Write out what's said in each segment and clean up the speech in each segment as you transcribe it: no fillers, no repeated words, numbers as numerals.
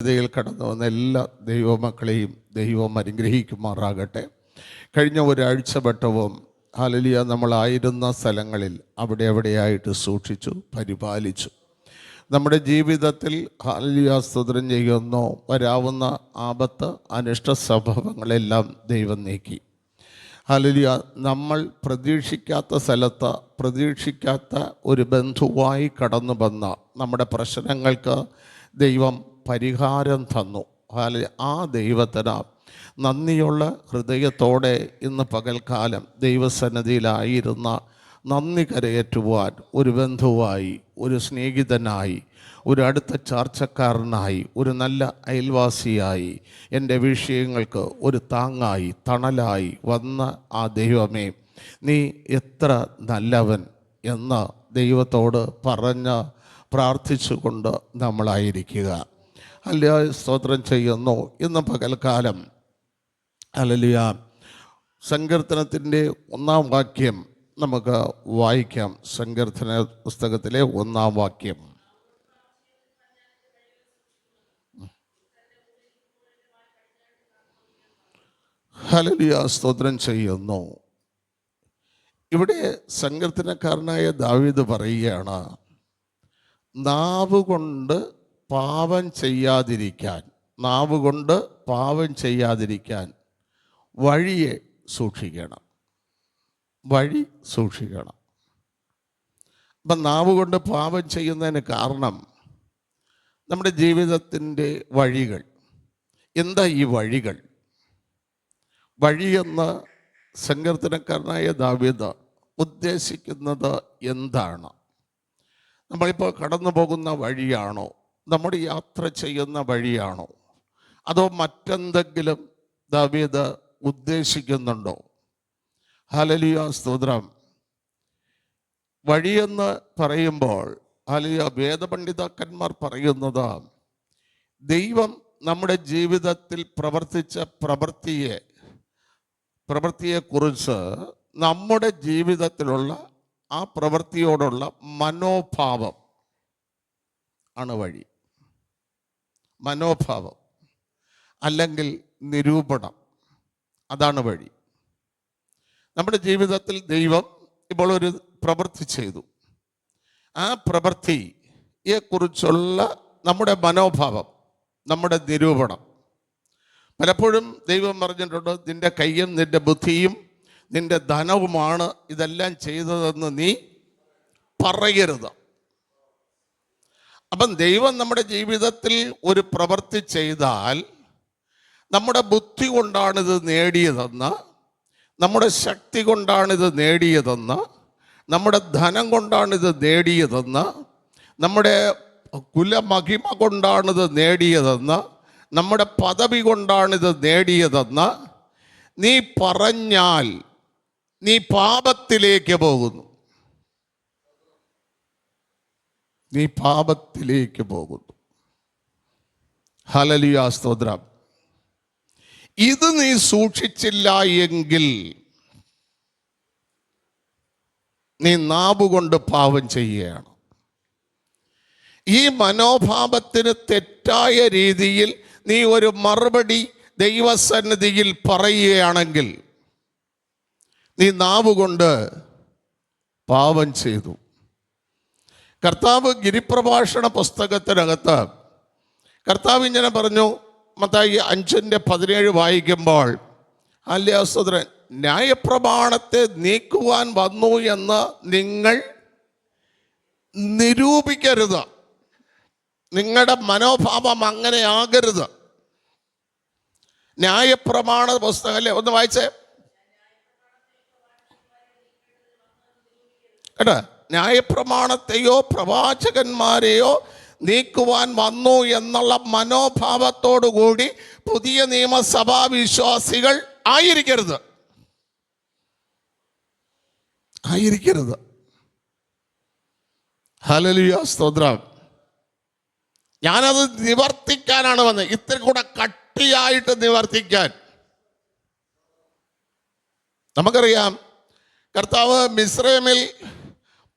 യിൽ കടന്നു വന്ന എല്ലാ ദൈവമക്കളെയും ദൈവം അനുഗ്രഹിക്കുമാറാകട്ടെ. കഴിഞ്ഞ ഒരാഴ്ച വട്ടവും ഹല്ലേലൂയ നമ്മളായിരുന്ന സ്ഥലങ്ങളിൽ എവിടെയായിട്ട് സൂക്ഷിച്ചു, പരിപാലിച്ചു. നമ്മുടെ ജീവിതത്തിൽ ഹല്ലേലൂയ സ്തോത്രം ചെയ്യുന്നു വരാവുന്ന ആപത്ത്, അനിഷ്ട സ്വഭാവങ്ങളെല്ലാം ദൈവം നീക്കി. ഹല്ലേലൂയ നമ്മൾ പ്രതീക്ഷിക്കാത്ത സ്ഥലത്ത് പ്രതീക്ഷിക്കാത്ത ഒരു ബന്ധുവായി കടന്നു വന്ന നമ്മുടെ പ്രശ്നങ്ങൾക്ക് ദൈവം പരിഹാരം തന്നു. ആ ദൈവത്തിന് നന്ദിയുള്ള ഹൃദയത്തോടെ ഇന്ന് പകൽക്കാലം ദൈവസന്നിധിയിലായിരുന്ന നന്ദി കരയേറ്റുവാൻ ഒരു ബന്ധുവായി, ഒരു സ്നേഹിതനായി, ഒരു അടുത്ത ചാർച്ചക്കാരനായി, ഒരു നല്ല അയൽവാസിയായി, എൻ്റെ വിഷയങ്ങൾക്ക് ഒരു താങ്ങായി, തണലായി വന്ന ആ ദൈവമേ, നീ എത്ര നല്ലവൻ എന്ന് ദൈവത്തോട് പറഞ്ഞ് പ്രാർത്ഥിച്ചുകൊണ്ട് നമ്മളായിരിക്കുക. ഹല്ലേലൂയ സ്തോത്രം ചെയ്യുന്നു. ഇന്ന് പകൽക്കാലം ഹല്ലേലൂയ സങ്കീർത്തനത്തിൻ്റെ 1-ാം വാക്യം നമുക്ക് വായിക്കാം. സങ്കീർത്തന പുസ്തകത്തിലെ 1-ാം വാക്യം. ഹല്ലേലൂയ സ്തോത്രം ചെയ്യുന്നു. ഇവിടെ സങ്കീർത്തനക്കാരനായ ദാവീദ് പറയുകയാണ്, നാവുകൊണ്ട് പാപം ചെയ്യാതിരിക്കാൻ വഴിയെ സൂക്ഷിക്കണം. വഴി സൂക്ഷിക്കണം. അപ്പം നാവുകൊണ്ട് പാപം ചെയ്യുന്നതിന് കാരണം നമ്മുടെ ജീവിതത്തിൻ്റെ വഴികൾ. എന്താ ഈ വഴികൾ? വഴിയെന്ന് സങ്കീർത്തനക്കാരനായ ദാവീദ് ഉദ്ദേശിക്കുന്നത് എന്താണ്? നമ്മളിപ്പോൾ കടന്നു പോകുന്ന വഴിയാണോ? നമ്മുടെ യാത്ര ചെയ്യുന്ന വഴിയാണോ? അതോ മറ്റെന്തെങ്കിലും ദാവീദ് ഉദ്ദേശിക്കുന്നുണ്ടോ? ഹല്ലേലൂയ സ്തോത്രം. വഴിയെന്ന് പറയുമ്പോൾ ഹല്ലേലൂയ വേദപണ്ഡിതന്മാർ പറയുന്നത്, ദൈവം നമ്മുടെ ജീവിതത്തിൽ പ്രവർത്തിച്ച പ്രവൃത്തിയെക്കുറിച്ച് നമ്മുടെ ജീവിതത്തിലുള്ള ആ പ്രവൃത്തിയോടുള്ള മനോഭാവം ആണ് വഴി. മനോഭാവം അല്ലെങ്കിൽ നിരൂപണം, അതാണ് വഴി. നമ്മുടെ ജീവിതത്തിൽ ദൈവം ഇപ്പോൾ ഒരു പ്രവൃത്തി ചെയ്തു. ആ പ്രവൃത്തിയെക്കുറിച്ചുള്ള നമ്മുടെ മനോഭാവം, നമ്മുടെ നിരൂപണം. പലപ്പോഴും ദൈവം പറഞ്ഞിട്ടുണ്ട്, നിന്റെ കയ്യും നിന്റെ ബുദ്ധിയും നിന്റെ ധനവുമാണ് ഇതെല്ലാം ചെയ്തതെന്ന് നീ പറയരുത്. അപ്പം ദൈവം നമ്മുടെ ജീവിതത്തിൽ ഒരു പ്രവൃത്തി ചെയ്താൽ നമ്മുടെ ബുദ്ധി കൊണ്ടാണിത് നേടിയതെന്ന്, നമ്മുടെ ശക്തി കൊണ്ടാണിത് നേടിയതെന്ന്, നമ്മുടെ ധനം കൊണ്ടാണിത് നേടിയതെന്ന്, നമ്മുടെ കുലമഹിമ കൊണ്ടാണിത് നേടിയതെന്ന്, നമ്മുടെ പദവി കൊണ്ടാണിത് നേടിയതെന്ന് നീ പറഞ്ഞാൽ നീ പാപത്തിലേക്ക് പോകുന്നു. നീ പാപത്തിലേക്ക് പോകുന്നു. ഹല്ലേലൂയ സ്തോത്രം. ഇത് നീ സൂക്ഷിച്ചില്ല എങ്കിൽ നീ നാവുകൊണ്ട് പാപം ചെയ്യുകയാണ്. ഈ മനോഭാവത്തിന് തെറ്റായ രീതിയിൽ നീ ഒരു മറുപടി ദൈവസന്നിധിയിൽ പറയുകയാണെങ്കിൽ നീ നാവുകൊണ്ട് പാപം ചെയ്തു. കർത്താവ് ഗിരിപ്രഭാഷണ പുസ്തകത്തിനകത്ത് കർത്താവ് ഇങ്ങനെ പറഞ്ഞു, മത്തായി 5:17 വായിക്കുമ്പോൾ, ഹല്ലേലൂയ സ്തോത്രം, ന്യായപ്രമാണത്തെ നീക്കുവാൻ വന്നു എന്ന് നിങ്ങൾ നിരൂപിക്കരുത്. നിങ്ങളുടെ മനോഭാവം അങ്ങനെ ആകരുത്. ന്യായപ്രമാണ പുസ്തകം അല്ലേ, ഒന്ന് വായിച്ചേ കേട്ടോ. ന്യായപ്രമാണത്തെയോ പ്രവാചകന്മാരെയോ നീക്കുവാൻ വന്നു എന്നുള്ള മനോഭാവത്തോടു കൂടി പുതിയ നിയമസഭാ വിശ്വാസികൾ ആയിരിക്കരുത്. ഹല്ലേലൂയ സ്തോത്രം. ഞാനത് നിവർത്തിക്കാനാണ് വന്നത്, ഇത്തിരി കൂടെ കട്ടിയായിട്ട് നിവർത്തിക്കാൻ. നമുക്കറിയാം, കർത്താവ് മിസ്രൈമിൽ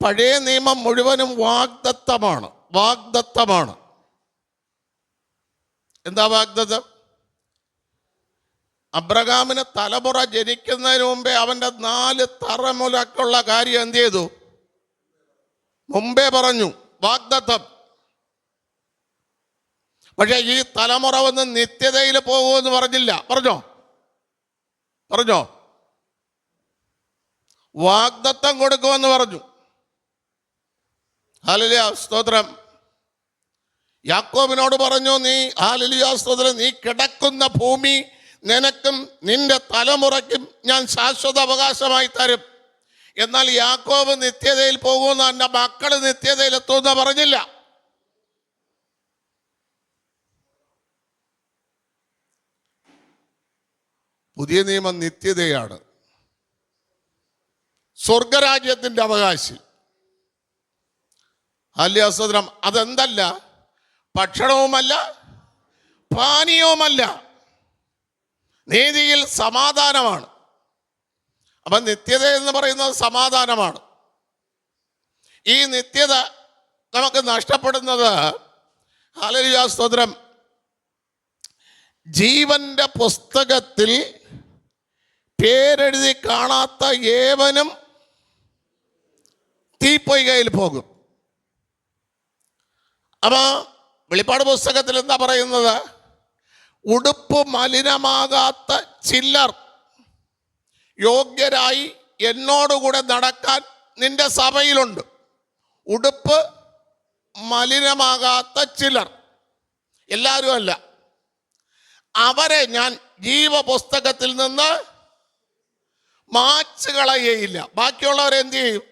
പഴയ നിയമം മുഴുവനും വാഗ്ദത്തമാണ്. എന്താ വാഗ്ദത്തം? അബ്രഹാമിന് തലമുറ ജനിക്കുന്നതിന് മുമ്പേ അവൻ്റെ 4 തലമുറക്കുള്ള കാര്യം എന്ത് ചെയ്തു? മുമ്പേ പറഞ്ഞു, വാഗ്ദത്തം. പക്ഷെ ഈ തലമുറ വന്ന് നിത്യതയിൽ പോകുമെന്ന് പറഞ്ഞില്ല. പറഞ്ഞോ? വാഗ്ദത്തം കൊടുക്കുമെന്ന് പറഞ്ഞു. ഹല്ലേലൂയ, സ്തോത്രം. യാക്കോബിനോട് പറഞ്ഞു, നീ ഹല്ലേലൂയ സ്തോത്രം, നീ കിടക്കുന്ന ഭൂമി നിനക്കും നിന്റെ തലമുറയ്ക്കും ഞാൻ ശാശ്വത അവകാശമായി തരും. എന്നാൽ യാക്കോബ് നിത്യതയിൽ പോകുമെന്ന്, എൻ്റെ മക്കൾ നിത്യതയിൽ എത്തുമെന്ന് പറഞ്ഞില്ല. പുതിയ നിയമം നിത്യതയാണ്, സ്വർഗരാജ്യത്തിൻ്റെ അവകാശി. ഹല്ലേലൂയ സ്തോത്രം. അതെന്തല്ല? ഭക്ഷണവുമല്ല, പാനീയവുമല്ല, നീതിയിൽ സമാധാനമാണ്. അപ്പം നിത്യത എന്ന് പറയുന്നത് സമാധാനമാണ്. ഈ നിത്യത നമുക്ക് നഷ്ടപ്പെടുന്നത് ഹല്ലേലൂയ സ്തോത്രം ജീവന്റെ പുസ്തകത്തിൽ പേരെഴുതി കാണാത്ത ഏവനും തീപ്പൊയ്കയിൽ പോകും. അപ്പോൾ വെളിപ്പാട് പുസ്തകത്തിൽ എന്താ പറയുന്നത്? ഉടുപ്പ് മലിനമാകാത്ത ചിലർ യോഗ്യരായി എന്നോടുകൂടെ നടക്കാൻ നിന്റെ സഭയിലുണ്ട്. ഉടുപ്പ് മലിനമാകാത്ത ചിലർ, എല്ലാവരും അല്ല. അവരെ ഞാൻ ജീവപുസ്തകത്തിൽ നിന്ന് മായ്ച്ചു കളയുകയില്ല. ബാക്കിയുള്ളവരെ എന്ത് ചെയ്യും?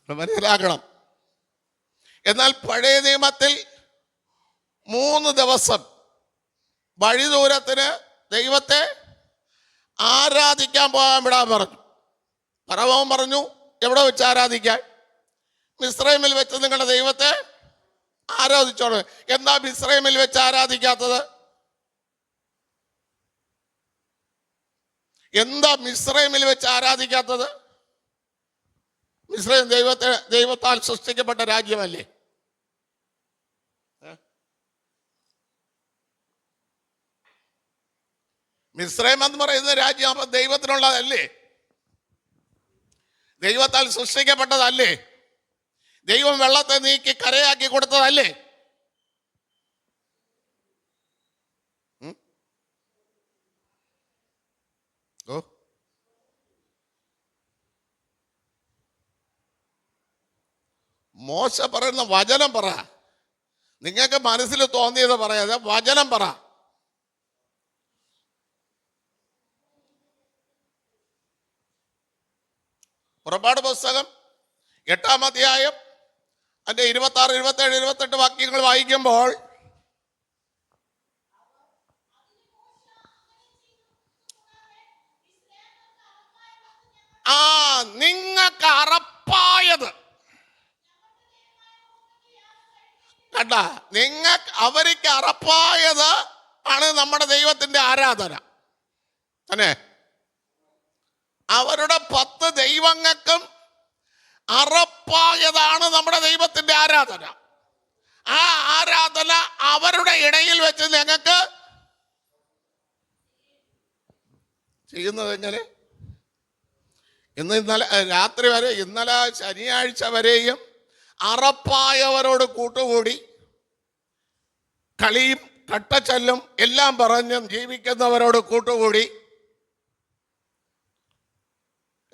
മനസ്സിലാക്കണം. എന്നാൽ പഴയ നിയമത്തിൽ 3 ദിവസം വഴി ദൂരത്തിന് ദൈവത്തെ ആരാധിക്കാൻ പോകാൻ വിടാൻ പറഞ്ഞു. ഫറവോൻ പറഞ്ഞു, എവിടെ വെച്ച് ആരാധിക്കാൻ? മിസ്രൈമിൽ വെച്ച് നിങ്ങളുടെ ദൈവത്തെ ആരാധിച്ചോളൂ. എന്താ മിസ്രൈമിൽ വെച്ച് ആരാധിക്കാത്തത്? എന്താ മിസ്രൈമിൽ വെച്ച് ആരാധിക്കാത്തത്? മിസ്രൈം ദൈവത്താൽ സൃഷ്ടിക്കപ്പെട്ട രാജ്യമല്ലേ? മിസ്രൈം എന്ന് പറയുന്ന രാജ്യം അപ്പം ദൈവത്തിനുള്ളതല്ലേ? ദൈവത്താൽ സൃഷ്ടിക്കപ്പെട്ടതല്ലേ? ദൈവം വെള്ളത്തെ നീക്കി കരയാക്കി കൊടുത്തതല്ലേ? മോശ പറയുന്ന വചനം പറ. നിങ്ങൾക്ക് മനസ്സിൽ തോന്നിയത് പറയാതെ വചനം പറ. പുറപ്പാട് പുസ്തകം 8-ാം അധ്യായം അതിൻ്റെ 26, 27, 28 വാക്യങ്ങൾ വായിക്കുമ്പോൾ നിങ്ങൾക്ക് അറപ്പായത് കണ്ട, അവർക്ക് അറപ്പായത് ആണ് നമ്മുടെ ദൈവത്തിന്റെ ആരാധന തന്നെ. അവരുടെ 10 ദൈവങ്ങൾക്കും അറപ്പായതാണ് നമ്മുടെ ദൈവത്തിന്റെ ആരാധന. ആ ആരാധന അവരുടെ ഇടയിൽ വെച്ച് ഞങ്ങൾക്ക് ചെയ്യുന്നത് എങ്ങനെ? ഇന്നലെ രാത്രി വരെ, ഇന്നലെ ശനിയാഴ്ച വരെയും അറപ്പായവരോട് കൂട്ടുകൂടി കളിയും കട്ടച്ചല്ലും എല്ലാം പറഞ്ഞും ജീവിക്കുന്നവരോട് കൂട്ടുകൂടി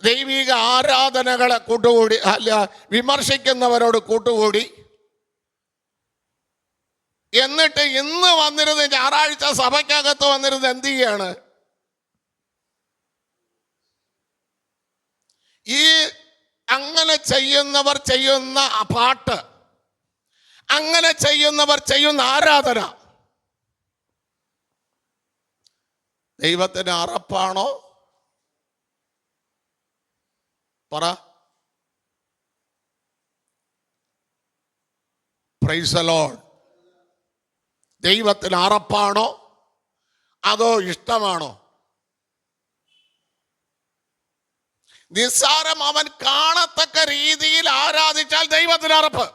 ദൈവിക ആരാധനകളെ കൂട്ടുകൂടി വിമർശിക്കുന്നവരോട് കൂട്ടുകൂടി എന്നിട്ട് ഇന്ന് വന്നിരുന്ന് ഞായറാഴ്ച സഭയ്ക്കകത്ത് വന്നിരുന്ന് എന്ത് ചെയ്യാണ്? ഈ അങ്ങനെ ചെയ്യുന്നവർ ചെയ്യുന്ന പാട്ട്, അങ്ങനെ ചെയ്യുന്നവർ ചെയ്യുന്ന ആരാധന ദൈവത്തിന് അറപ്പാണോ? പറ. Praise the Lord. ദൈവത്തിന് അറപ്പാണോ അതോ ഇഷ്ടമാണോ? നിസ്സാരം അവൻ കാണത്തക്ക രീതിയിൽ ആരാധിച്ചാൽ ദൈവത്തിന് അറപ്പ്.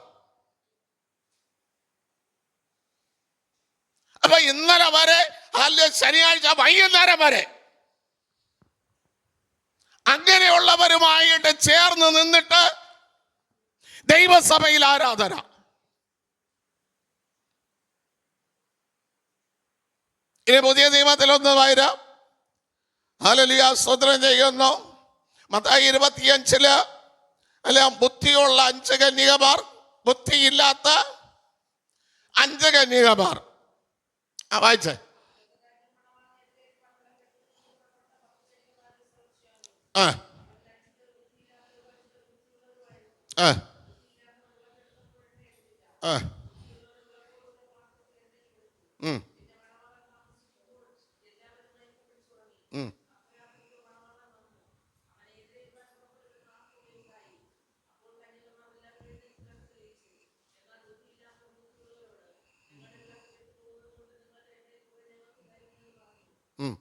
ഇന്നലെ വരെ അല്ലെങ്കിൽ ശനിയാഴ്ച വൈകുന്നേരം വരെ അങ്ങനെയുള്ളവരുമായിട്ട് ചേർന്ന് നിന്നിട്ട് ദൈവസഭയിൽ ആരാധന. ഇനി പുതിയ നിയമത്തിലൊന്ന് വായിരാം. ഹല്ലേലൂയ, സ്തോത്രം ചെയ്യുന്നു. മത്തായി 25 അല്ല, ബുദ്ധിയുള്ള 5 കന്യകമാർ, ബുദ്ധിയില്ലാത്ത 5 കന്യകമാർ. വായിച്ചേ. ആ ആ ആ ഉം ഉം ഉം.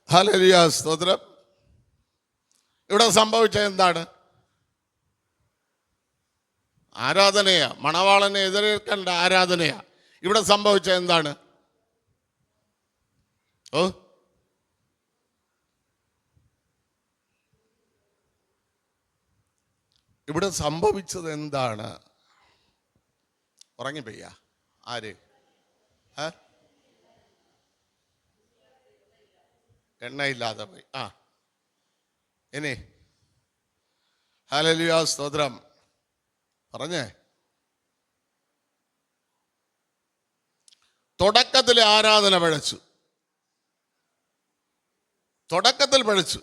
ഹല്ലേലൂയ, സ്തോത്രം. ഇവിടെ സംഭവിച്ചത് എന്താണ്? ആരാധനയാ. മണവാളനെ എതിരേൽക്കേണ്ട ആരാധനയാ. ഇവിടെ സംഭവിച്ചത് എന്താണ്? ഓ, ഇവിടെ സംഭവിച്ചത് എന്താണ്? ഉറങ്ങിപ്പോയ്യ ആര്? എണ്ണയില്ലാതെ പോയി. ആ, ഇനി ഹല്ലേലൂയ, സ്തോത്രം. പറഞ്ഞേ. തുടക്കത്തിലെ ആരാധന പഴച്ചു. തുടക്കത്തിൽ പഴച്ചു.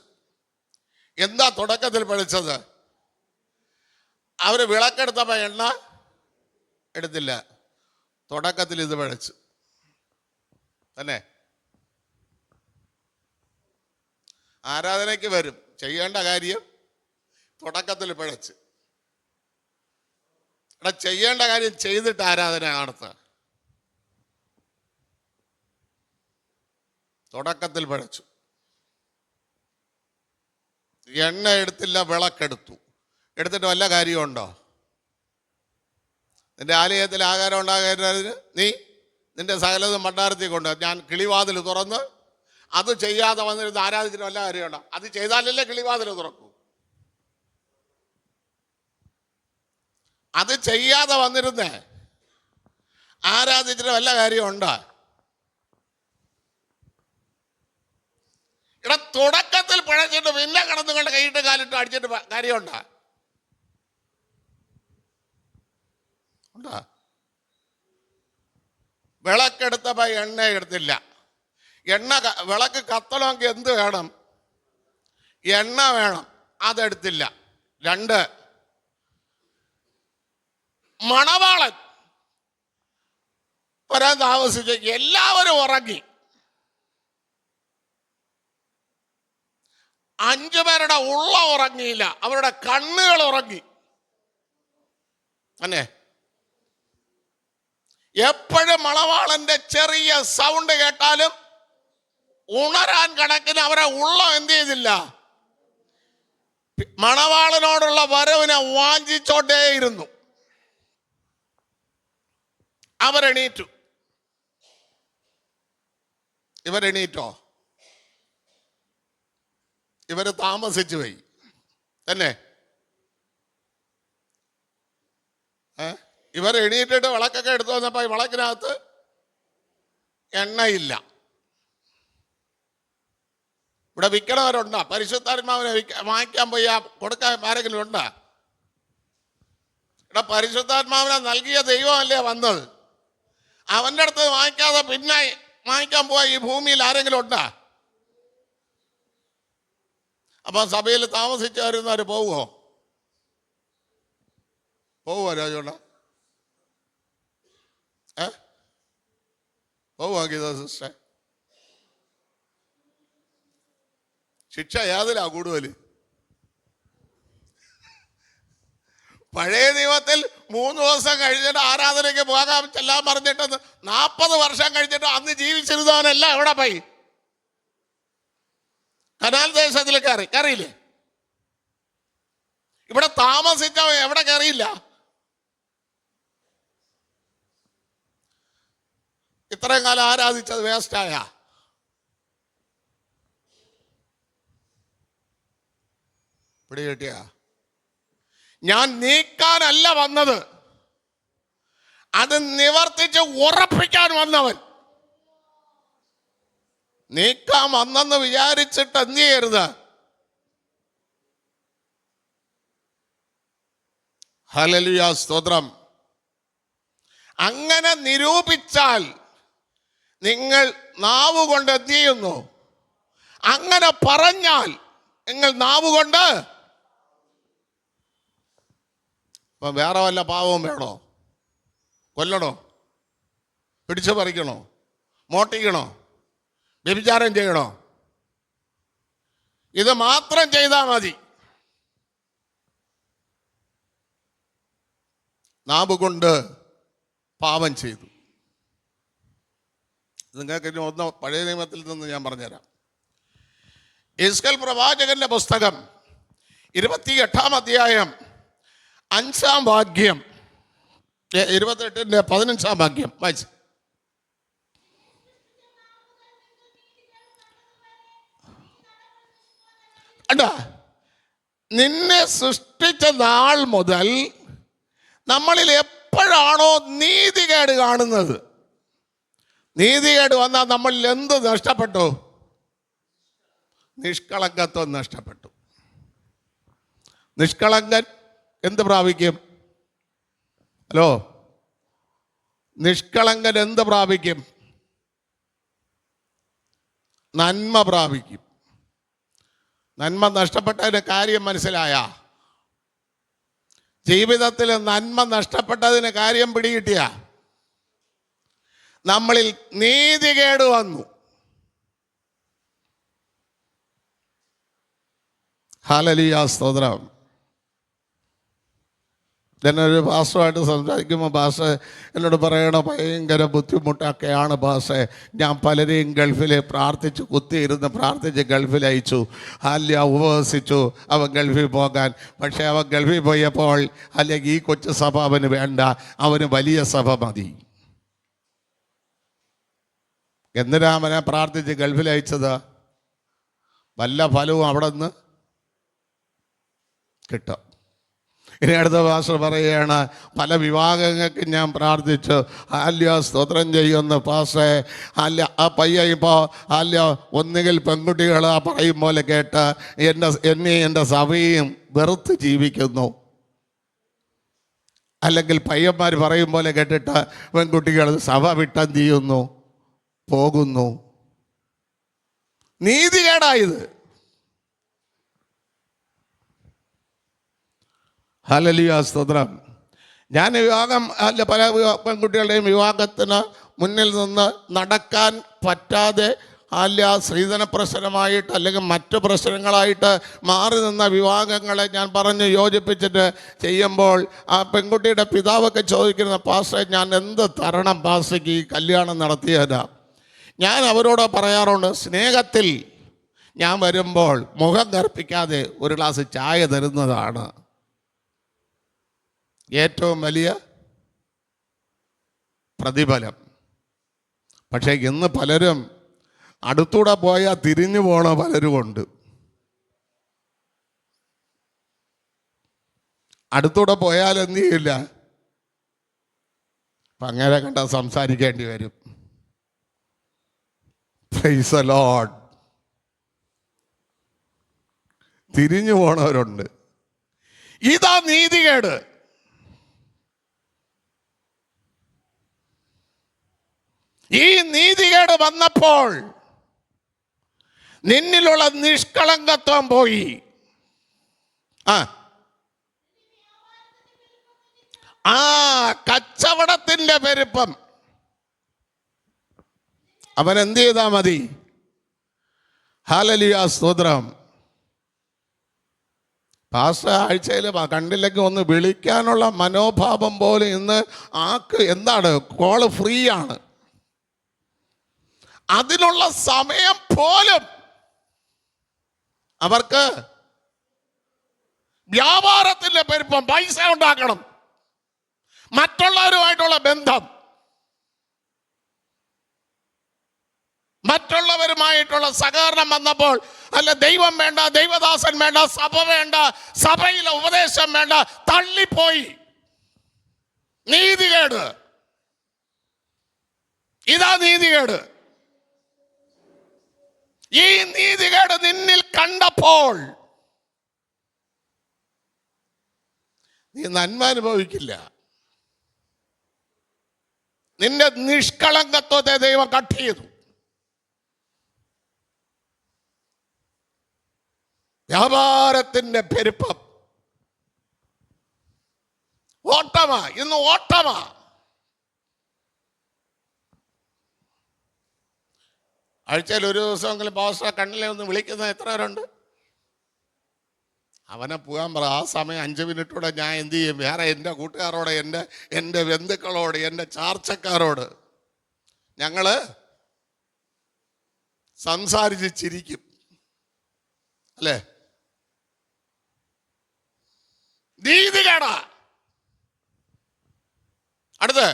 എന്താ തുടക്കത്തിൽ പഴച്ചത്? അവര് വിളക്കെടുത്തപ്പോ എണ്ണ എടുത്തില്ല. തുടക്കത്തിൽ ഇത് പഴച്ചു തന്നെ. ആരാധനയ്ക്ക് വരും, ചെയ്യേണ്ട കാര്യം തുടക്കത്തിൽ പഴച്ച്. ചെയ്യേണ്ട കാര്യം ചെയ്തിട്ട് ആരാധന നടത്തുക. തുടക്കത്തിൽ പഴച്ചു. എണ്ണ എടുത്തില്ല, വിളക്കെടുത്തു. എടുത്തിട്ട് വല്ല കാര്യമുണ്ടോ? നിന്റെ ആലയത്തിൽ ആഹാരം ഉണ്ടാകുന്നതിന് നീ നിന്റെ സകലതും ഭണ്ഡാരത്തിൽ കൊണ്ട് ഞാൻ കിളിവാതിൽ തുറന്ന് അത് ചെയ്യാതെ വന്നിരുന്ന് ആരാധിച്ചിട്ട് വല്ല കാര്യമുണ്ടോ? അത് ചെയ്താലല്ലേ കിളിവാതിൽ തുറക്കൂ. അത് ചെയ്യാതെ വന്നിരുന്നേ ആരാധിച്ചിട്ട് വല്ല കാര്യമുണ്ടോ? ഇവിടെ തുടക്കത്തിൽ പഴച്ചിട്ട് പിന്നെ കടന്നുകൊണ്ട് കൈയിട്ട് കാലിട്ട് അടിച്ചിട്ട് കാര്യമുണ്ടോ? ഉണ്ടാ? വിളക്കെടുത്തപ്പോ എണ്ണ എടുത്തില്ല. വിളക്ക് കത്തണമെങ്കിൽ എന്ത് വേണം? എണ്ണ വേണം. അതെടുത്തില്ല. 2, മണവാളൻ വരാൻ താമസിച്ച് എല്ലാവരും ഉറങ്ങി. 5 പേരുടെ ഉള്ള ഉറങ്ങിയില്ല, അവരുടെ കണ്ണുകൾ ഉറങ്ങി തന്നെ. എപ്പോഴും മണവാളന്റെ ചെറിയ സൗണ്ട് കേട്ടാലും ഉണരാൻ കണക്കിന് അവരെ ഉള്ളം എന്ത് ചെയ്തില്ല? മണവാളനോടുള്ള വരവിനെ വാഞ്ചിച്ചോണ്ടേയിരുന്നു. അവരെണീറ്റു. ഇവരെണീറ്റോ? ഇവര് താമസിച്ചു പോയി തന്നെ. ഇവർ എണീറ്റിട്ട് വിളക്കൊക്കെ എടുത്തു വന്നപ്പോ ഈ വിളക്കിനകത്ത് എണ്ണയില്ല. ഇവിടെ വിൽക്കണവരുണ്ടാ? പരിശുദ്ധാത്മാവിനെ വാങ്ങിക്കാൻ പോയി കൊടുക്കാൻ ആരെങ്കിലും ഉണ്ടാ? ഇവിടെ പരിശുദ്ധാത്മാവിനെ നൽകിയ ദൈവമല്ലേ വന്നത്. അവൻ്റെ അടുത്ത് വാങ്ങിക്കാതെ പിന്നെ വാങ്ങിക്കാൻ പോവാ ഈ ഭൂമിയിൽ ആരെങ്കിലും ഉണ്ടാ? അപ്പൊ സഭയിൽ താമസിച്ച് വരുന്നവർ പോവുമോ? രാജോണ്ട? പോവുക ഗീത സിസ്റ്റർ? ശിക്ഷ യാതിലാ കൂടുതൽ? പഴയ നിയമത്തിൽ 3 ദിവസം കഴിഞ്ഞിട്ട് ആരാധനയ്ക്ക് പോകാൻ ചെല്ലാൻ പറഞ്ഞിട്ട് 40 വർഷം കഴിഞ്ഞിട്ട് അന്ന് ജീവിച്ചിരുന്നവനല്ല എവിടെ പോയി? കനാൻ ദേശത്തിൽ കയറിയില്ലേ? ഇവിടെ താമസിച്ചവൻ എവിടെ കയറിയില്ല? ഇത്രയും കാലം ആരാധിച്ചത് വേസ്റ്റായ? പിടികിട്ടിയ? ഞാൻ നീക്കാനല്ല വന്നത്, അത് നിവർത്തിച്ച് ഉറപ്പിക്കാൻ വന്നവൻ. നീക്കാൻ വന്നെന്ന് വിചാരിച്ചിട്ട് എന്ത് ചെയ്യരുത്. ഹല്ലേലൂയ, സ്തോത്രം. അങ്ങനെ നിരൂപിച്ചാൽ നിങ്ങൾ നാവ് കൊണ്ട് എന്ത് ചെയ്യുന്നു? അങ്ങനെ പറഞ്ഞാൽ നിങ്ങൾ നാവ് കൊണ്ട്. ഇപ്പം വേറെ വല്ല പാവവും വേണോ? കൊല്ലണോ? പിടിച്ചു പറിക്കണോ? മോട്ടിക്കണോ? വ്യഭിചാരം ചെയ്യണോ? ഇത് മാത്രം ചെയ്താൽ മതി. നാവ് കൊണ്ട് പാപം ചെയ്തു. നിങ്ങൾക്ക് ഇനി ഒന്ന് പഴയ നിയമത്തിൽ നിന്ന് ഞാൻ പറഞ്ഞുതരാം. യെഹെസ്കേൽ പ്രവാചകന്റെ പുസ്തകം 28-ാം അധ്യായം 5-ാം വാക്യം, 28-ന്റെ 15-ാം വാക്യം വായിച്ചു. അല്ല, നിന്നെ സൃഷ്ടിച്ച നാൾ മുതൽ നമ്മളിൽ എപ്പോഴാണോ നീതികേട് കാണുന്നത്, നീതികേട് വന്നാൽ നമ്മളിൽ എന്ത് നഷ്ടപ്പെട്ടു? നിഷ്കളങ്കത്വം നഷ്ടപ്പെട്ടു. നിഷ്കളങ്കൻ എന്ത് പ്രാപിക്കും? ഹലോ, നിഷ്കളങ്കൻ എന്ത് പ്രാപിക്കും? നന്മ പ്രാപിക്കും. നന്മ നഷ്ടപ്പെട്ടതിന് കാര്യം മനസ്സിലായ? ജീവിതത്തിൽ നന്മ നഷ്ടപ്പെട്ടതിന് കാര്യം പിടികിട്ടിയ? നമ്മളിൽ നീതികേട് വന്നു. ഹല്ലേലൂയ, സ്തോത്രം. എന്നൊരു പാസ്റ്ററുമായിട്ട് സംസാരിക്കുമ്പോൾ പാസ്റ്റർ എന്നോട് പറയണ ഭയങ്കര ബുദ്ധിമുട്ടൊക്കെയാണ് പാസ്റ്റേ, ഞാൻ പലരെയും ഗൾഫിൽ പ്രാർത്ഥിച്ച് കുത്തിയിരുന്ന് പ്രാർത്ഥിച്ച് ഗൾഫിൽ അയച്ചു. അല്ല, ഉപവസിച്ചു അവൻ ഗൾഫിൽ പോകാൻ. പക്ഷേ അവൻ ഗൾഫിൽ പോയപ്പോൾ അല്ലെങ്കിൽ ഈ കൊച്ചു സഭ അവന് വേണ്ട, അവന് വലിയ സഭ മതി. എന്തിനാ അവനെ പ്രാർത്ഥിച്ച് ഗൾഫിൽ അയച്ചത്? വല്ല ഫലവും അവിടെ നിന്ന് കിട്ടും. ഇനി അടുത്ത പാസ്റ്റർ പറയുകയാണ്, പല വിവാഹങ്ങൾക്ക് ഞാൻ പ്രാർത്ഥിച്ചു. അല്ല, സ്തോത്രം ചെയ്യുന്ന പാസ്റ്റേ, അല്ല ആ പയ്യ ഇപ്പോൾ അല്ല ഒന്നുകിൽ പെൺകുട്ടികൾ ആ പറയും പോലെ കേട്ട് എന്നെയും എൻ്റെ സഭയും വെറുത്ത് ജീവിക്കുന്നു, അല്ലെങ്കിൽ പയ്യന്മാർ പറയും പോലെ കേട്ടിട്ട് പെൺകുട്ടികൾ സഭ വിട്ടെന്ത് ചെയ്യുന്നു? പോകുന്നു. നീതികേടായത്. ഹല്ലേലൂയ, സ്തോത്രം. ഞാൻ വിവാഹം അല്ല പല പെൺകുട്ടികളുടെയും വിവാഹത്തിന് മുന്നിൽ നിന്ന് നടക്കാൻ പറ്റാതെ അല്ല സ്ത്രീധന പ്രശ്നമായിട്ട് അല്ലെങ്കിൽ മറ്റു പ്രശ്നങ്ങളായിട്ട് മാറി നിന്ന വിവാഹങ്ങളെ ഞാൻ പറഞ്ഞ് യോജിപ്പിച്ചിട്ട് ചെയ്യുമ്പോൾ ആ പെൺകുട്ടിയുടെ പിതാവൊക്കെ ചോദിക്കുന്ന, പാസ്റ്റർ ഞാൻ എന്ത് തരണം പാസ്റ്റർക്ക് ഈ കല്യാണം നടത്തിയതാ? ഞാൻ അവരോട് പറയാറുണ്ട്, സ്നേഹത്തിൽ ഞാൻ വരുമ്പോൾ മുഖം കറുപ്പിക്കാതെ ഒരു ഗ്ലാസ് ചായ തരുന്നതാണ് ഏറ്റവും വലിയ പ്രതിഫലം. പക്ഷേ ഇന്ന് പലരും അടുത്തൂടെ പോയാൽ തിരിഞ്ഞു പോണ പലരുമുണ്ട്. അടുത്തൂടെ പോയാൽ എന്ത് ചെയ്യില്ല, അപ്പം അങ്ങനെ കണ്ട സംസാരിക്കേണ്ടി വരും. Praise the Lord. തിരിഞ്ഞു പോണവരുണ്ട്. ഇതാ നീതികേട്. ഈ നീതികേട് വന്നപ്പോൾ നിന്നിലുള്ള നിഷ്കളങ്കത്വം പോയി. ആ കച്ചവടത്തിന്റെ പെരുപ്പം അവൻ എന്ത് ചെയ്താൽ മതി? ഹല്ലേലൂയ, സ്തോത്രം. പാസ്റ്റർ ആഴ്ചയിൽ കണ്ടില്ലെങ്കിൽ ഒന്ന് വിളിക്കാനുള്ള മനോഭാവം പോലെ ഇന്ന് ആക്ക് എന്താണ്? കോള് ഫ്രീ ആണ്. അതിനുള്ള സമയം പോലും അവർക്ക് വ്യാപാരത്തിന്റെ പെരുപ്പം, പൈസ ഉണ്ടാക്കണം, മറ്റുള്ളവരുമായിട്ടുള്ള ബന്ധം. മറ്റുള്ളവരുമായിട്ടുള്ള സഹകരണം വന്നപ്പോൾ, അല്ല ദൈവം വേണ്ട, ദൈവദാസൻ വേണ്ട, സഭ വേണ്ട, സഭയിലെ ഉപദേശം വേണ്ട, തള്ളിപ്പോയി. നീതികേട്. ഇതാ നീതികേട്. ഈ നീതികേട് നിന്നിൽ കണ്ടപ്പോൾ നീ നന്മ അനുഭവിക്കില്ല. നിന്റെ നിഷ്കളങ്കത്വത്തെ ദൈവം കട്ട് ചെയ്തു. വ്യാപാരത്തിന്റെ പെരുപ്പം. ഓട്ടമാ, ഇന്ന് ഓട്ടമാ. ആഴ്ചയിൽ ഒരു ദിവസമെങ്കിലും പാസ്റ്റർ കണ്ണിലെ ഒന്ന് വിളിക്കുന്ന എത്ര പേരുണ്ട്? അവനെ പോകാൻ പറ. ആ സമയം 5 മിനിറ്റൂടെ ഞാൻ എന്ത് ചെയ്യും? വേറെ എൻ്റെ കൂട്ടുകാരോട്, എൻ്റെ ബന്ധുക്കളോട്, എൻ്റെ ചാർച്ചക്കാരോട് ഞങ്ങൾ സംസാരിച്ച് ചിരിക്കും, അല്ലേ? നീതികേടാ. അടുത്ത്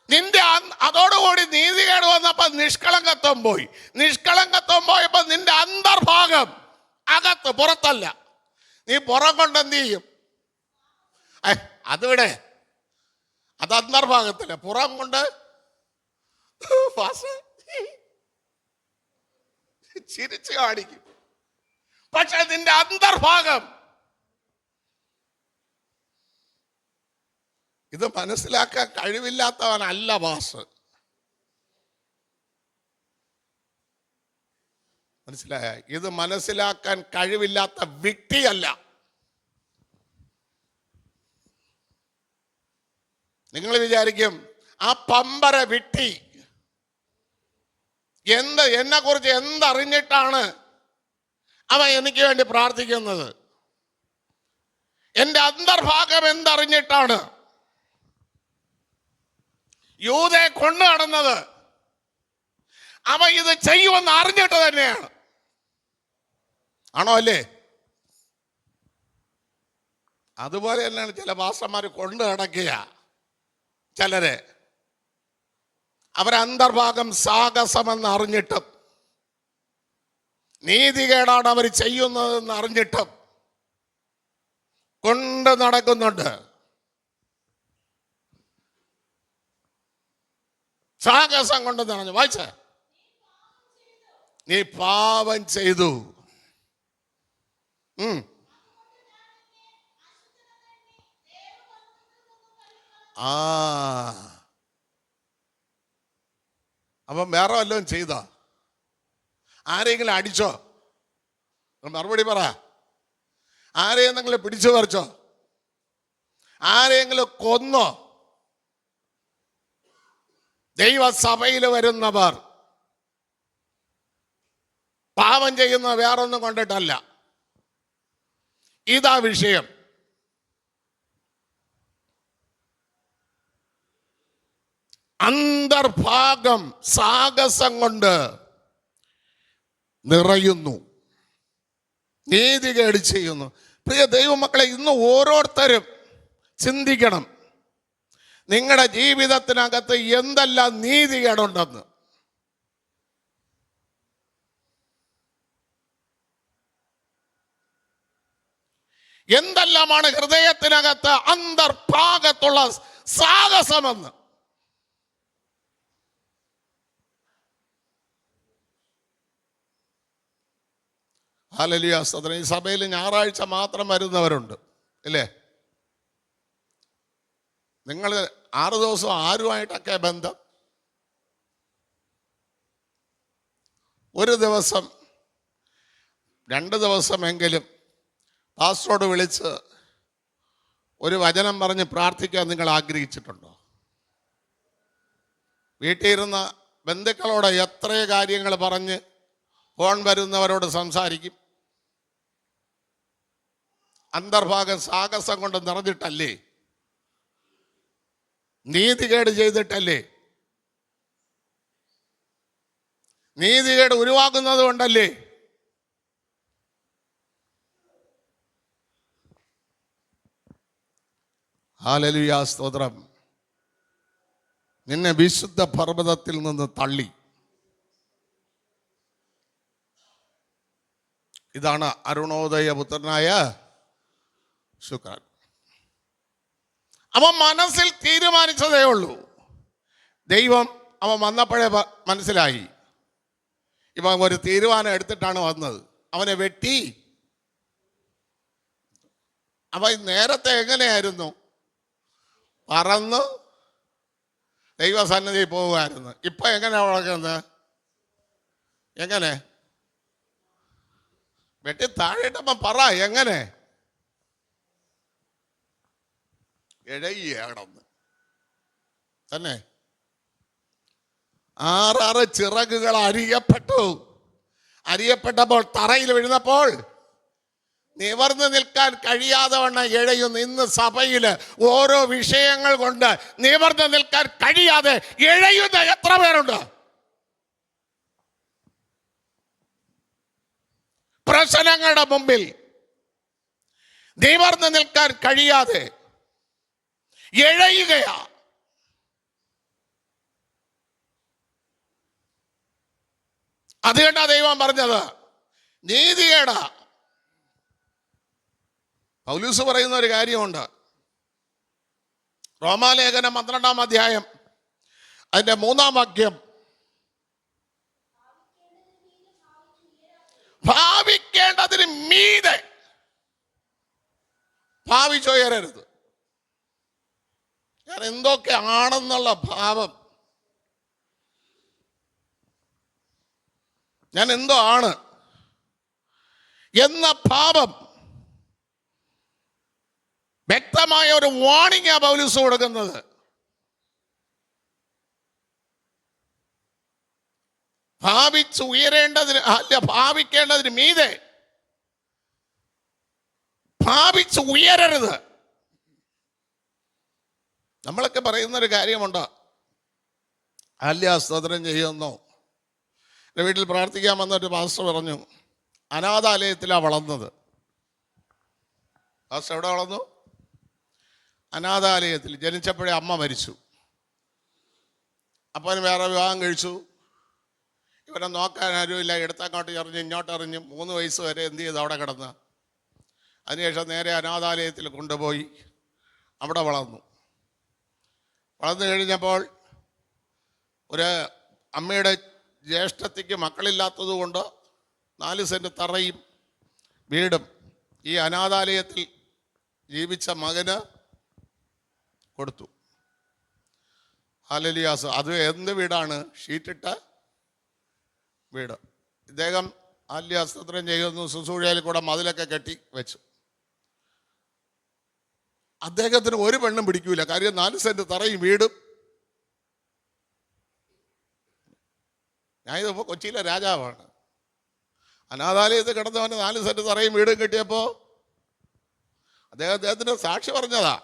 നിന്റെ അതോടുകൂടി നീതികേട് വന്നപ്പോ നിഷ്കളങ്കത്വം പോയി. നിഷ്കളങ്കത്വം പോയപ്പോ നിന്റെ അന്തർഭാഗം, അകത്ത്, പുറത്തല്ല. നീ പുറം കൊണ്ട് എന്ത് ചെയ്യും? അതിവിടെ അത് അന്തർഭാഗത്തില്ല, പുറം കൊണ്ട് ചിരിച്ചു കാണിക്കും. പക്ഷെ നിന്റെ അന്തർഭാഗം, ഇത് മനസ്സിലാക്കാൻ കഴിവില്ലാത്തവനല്ല പാസ്. മനസ്സിലായ? ഇത് മനസ്സിലാക്കാൻ കഴിവില്ലാത്ത വ്യക്തിയല്ല. നിങ്ങൾ വിചാരിക്കും ആ പമ്പര വിട്ടി എന്നെ കുറിച്ച് എന്തറിഞ്ഞിട്ടാണ് അവൻ എനിക്ക് വേണ്ടി പ്രാർത്ഥിക്കുന്നത്? എൻ്റെ അന്തർഭാഗം എന്തറിഞ്ഞിട്ടാണ്? യൂദയെ കൊണ്ടു നടന്നത് അവൻ ഇത് ചെയ്യുമെന്ന് അറിഞ്ഞിട്ട് തന്നെയാണ്. ആണോ? അല്ലേ? അതുപോലെ തന്നെയാണ് ചില പാസ്റ്റർമാർ കൊണ്ടു നടക്കുക. ചിലരെ അവരന്തർഭാഗം സാഹസമെന്ന് അറിഞ്ഞിട്ടും, നീതികേടാണ് അവർ ചെയ്യുന്നതെന്ന് അറിഞ്ഞിട്ടും കൊണ്ട് നടക്കുന്നുണ്ട്. സാഹസം കൊണ്ട് നടന്നു. വായിച്ച നീ പാപം ചെയ്തു. അപ്പം വേറെ വല്ലതും ചെയ്തോ? ആരെങ്കിലും അടിച്ചോ? മറുപടി പറ. ആരെയെങ്കിലും പിടിച്ചു പറിച്ചോ? ആരെങ്കിലും കൊന്നോ? ദൈവസഭയിൽ വരുന്നവർ പാപം ചെയ്യുന്ന വേറൊന്നും കൊണ്ടിട്ടല്ല. ഇതാ വിഷയം. അന്തർഭാഗം സാഹസം കൊണ്ട് നിറയുന്നു, നീതികേട് ചെയ്യുന്നു. പ്രിയ ദൈവമക്കളെ, ഇന്ന് ഓരോരുത്തരും ചിന്തിക്കണം, നിങ്ങളുടെ ജീവിതത്തിനകത്ത് എന്തെല്ലാം നീതികേടുണ്ടെന്ന്. എന്തെല്ലാമാണ് ഹൃദയത്തിനകത്ത് അന്തർഭാഗത്തുള്ള സാഹസമെന്ന്. ഹല്ലേലൂയ. സ്തോത്രം. ഈ സഭയിൽ ഞായറാഴ്ച മാത്രം വരുന്നവരുണ്ട്, ഇല്ലേ? നിങ്ങൾ 6 ദിവസം ആരുമായിട്ടൊക്കെ ബന്ധം? ഒരു ദിവസം 2 ദിവസമെങ്കിലും പാസ്റ്ററോട് വിളിച്ച് ഒരു വചനം പറഞ്ഞ് പ്രാർത്ഥിക്കാൻ നിങ്ങൾ ആഗ്രഹിച്ചിട്ടുണ്ടോ? വീട്ടിൽ ഇരുന്ന ബന്ധുക്കളോട് എത്ര കാര്യങ്ങൾ പറഞ്ഞ് ഫോൺ വരുന്നവരോട് സംസാരിക്കും. അന്തർഭാഗം സാഹസം കൊണ്ട് നിറഞ്ഞിട്ടല്ലേ? നീതികേട് ചെയ്തിട്ടല്ലേ? നീതികേട് ഉരുവാക്കുന്നത് കൊണ്ടല്ലേ? ഹല്ലേലൂയ. സ്തോത്രം. നിന്നെ വിശുദ്ധ പർവ്വതത്തിൽ നിന്ന് തള്ളി. ഇതാണ് അരുണോദയപുത്രനായ ശുക്രൻ. അവൻ മനസ്സിൽ തീരുമാനിച്ചതേ ഉള്ളൂ. ദൈവം അവൻ വന്നപ്പോഴേ മനസ്സിലായി, ഇപ്പം ഒരു തീരുമാനം എടുത്തിട്ടാണ് വന്നത്. അവനെ വെട്ടി. അവൻ നേരത്തെ എങ്ങനെയായിരുന്നു? പറന്ന് ദൈവസന്നിധി പോവുമായിരുന്നു. ഇപ്പൊ എങ്ങനെയാ വളർക്കുന്നത്? എങ്ങനെ? വെട്ടി താഴെയിട്ടപ്പം പറ എങ്ങനെ? ഇഴയിടന്ന് തന്നെ 6 ചിറകുകൾ അരിയപ്പെട്ടു. അരിയപ്പെട്ടപ്പോൾ തറയിൽ വീഴുന്നപ്പോൾ നിവർന്നു നിൽക്കാൻ കഴിയാതെ വണ്ണം ഇഴയുന്നു. ഇന്ന് സഭയില് ഓരോ വിഷയങ്ങൾ കൊണ്ട് നിവർന്നു നിൽക്കാൻ കഴിയാതെ ഇഴയുന്ന എത്ര പേരുണ്ട്? പ്രശ്നങ്ങളുടെ മുമ്പിൽ നിവർന്നു നിൽക്കാൻ കഴിയാതെ ഇഴയുകയാ. അതുകൊണ്ടാ ദൈവം പറഞ്ഞത് നീതികേടാ. പൗലൂസ് പറയുന്ന ഒരു കാര്യമുണ്ട്. റോമാലേഖനം 12-ാം അധ്യായം അതിന്റെ 3-ാം വാക്യം, ഭാവിക്കേണ്ടതിന് മീതെ ഭാവിച്ചുയരരുത്. ഞാൻ എന്തൊക്കെ ആണെന്നുള്ള ഭാവം, ഞാൻ എന്തോ ആണ് എന്ന ഭാവം വ്യക്തമായ ഒരു വാണിംഗ് പൗലോസ് കൊടുക്കുന്നത്. ഭാവിച്ച് ഉയരേണ്ടതിന് അല്ല, ഭാവിക്കേണ്ടതിന് മീതെ ഭാവിച്ച് ഉയരരുത്. നമ്മളൊക്കെ പറയുന്നൊരു കാര്യമുണ്ട്, അല്ല സ്തോത്രം ചെയ്യുന്നു. എൻ്റെ വീട്ടിൽ പ്രാർത്ഥിക്കാൻ വന്നൊരു പാസ്റ്റർ പറഞ്ഞു, അനാഥാലയത്തിലാണ് വളർന്നത്. പാസ്റ്റർ എവിടെ വളർന്നു? അനാഥാലയത്തിൽ. ജനിച്ചപ്പോഴേ അമ്മ മരിച്ചു. അപ്പൻ വേറെ വിവാഹം കഴിച്ചു. ഇവരെ നോക്കാൻ ആരുമില്ല. എടുത്തങ്ങോട്ട് എറിഞ്ഞ് ഇങ്ങോട്ട് എറിഞ്ഞ് 3 വയസ്സ് വരെ എന്ത് ചെയ്തു? അവിടെ കിടന്ന്. അതിനുശേഷം നേരെ അനാഥാലയത്തിൽ കൊണ്ടുപോയി അവിടെ വളർന്നു. വളർന്നു കഴിഞ്ഞപ്പോൾ ഒരു അമ്മയുടെ ജ്യേഷ്ഠത്തിക്ക് മക്കളില്ലാത്തത് കൊണ്ട് 4 സെൻറ്റ് തറയും വീടും ഈ അനാഥാലയത്തിൽ ജീവിച്ച മകന് കൊടുത്തു. ഹല്ലേലൂയ. അത് എന്ത് വീടാണ്? ഷീറ്റിട്ട വീട്. ഇദ്ദേഹം ആല്യാസ്ത്രം ചെയ്യുന്നു. ശുശ്രൂഷയിൽ കൂടെ മതിലൊക്കെ കെട്ടി വെച്ചു. അദ്ദേഹത്തിന് ഒരു പെണ്ണും പിടിക്കൂല. കാര്യം 4 സെൻറ്റ് തറയും വീടും. ഞാനിതിപ്പോൾ കൊച്ചിയിലെ രാജാവാണ്. അനാഥാലയത്തിൽ കിടന്നവന് 4 സെൻറ്റ് തറയും വീടും കിട്ടിയപ്പോൾ അദ്ദേഹത്തിന് സാക്ഷി പറഞ്ഞതാ.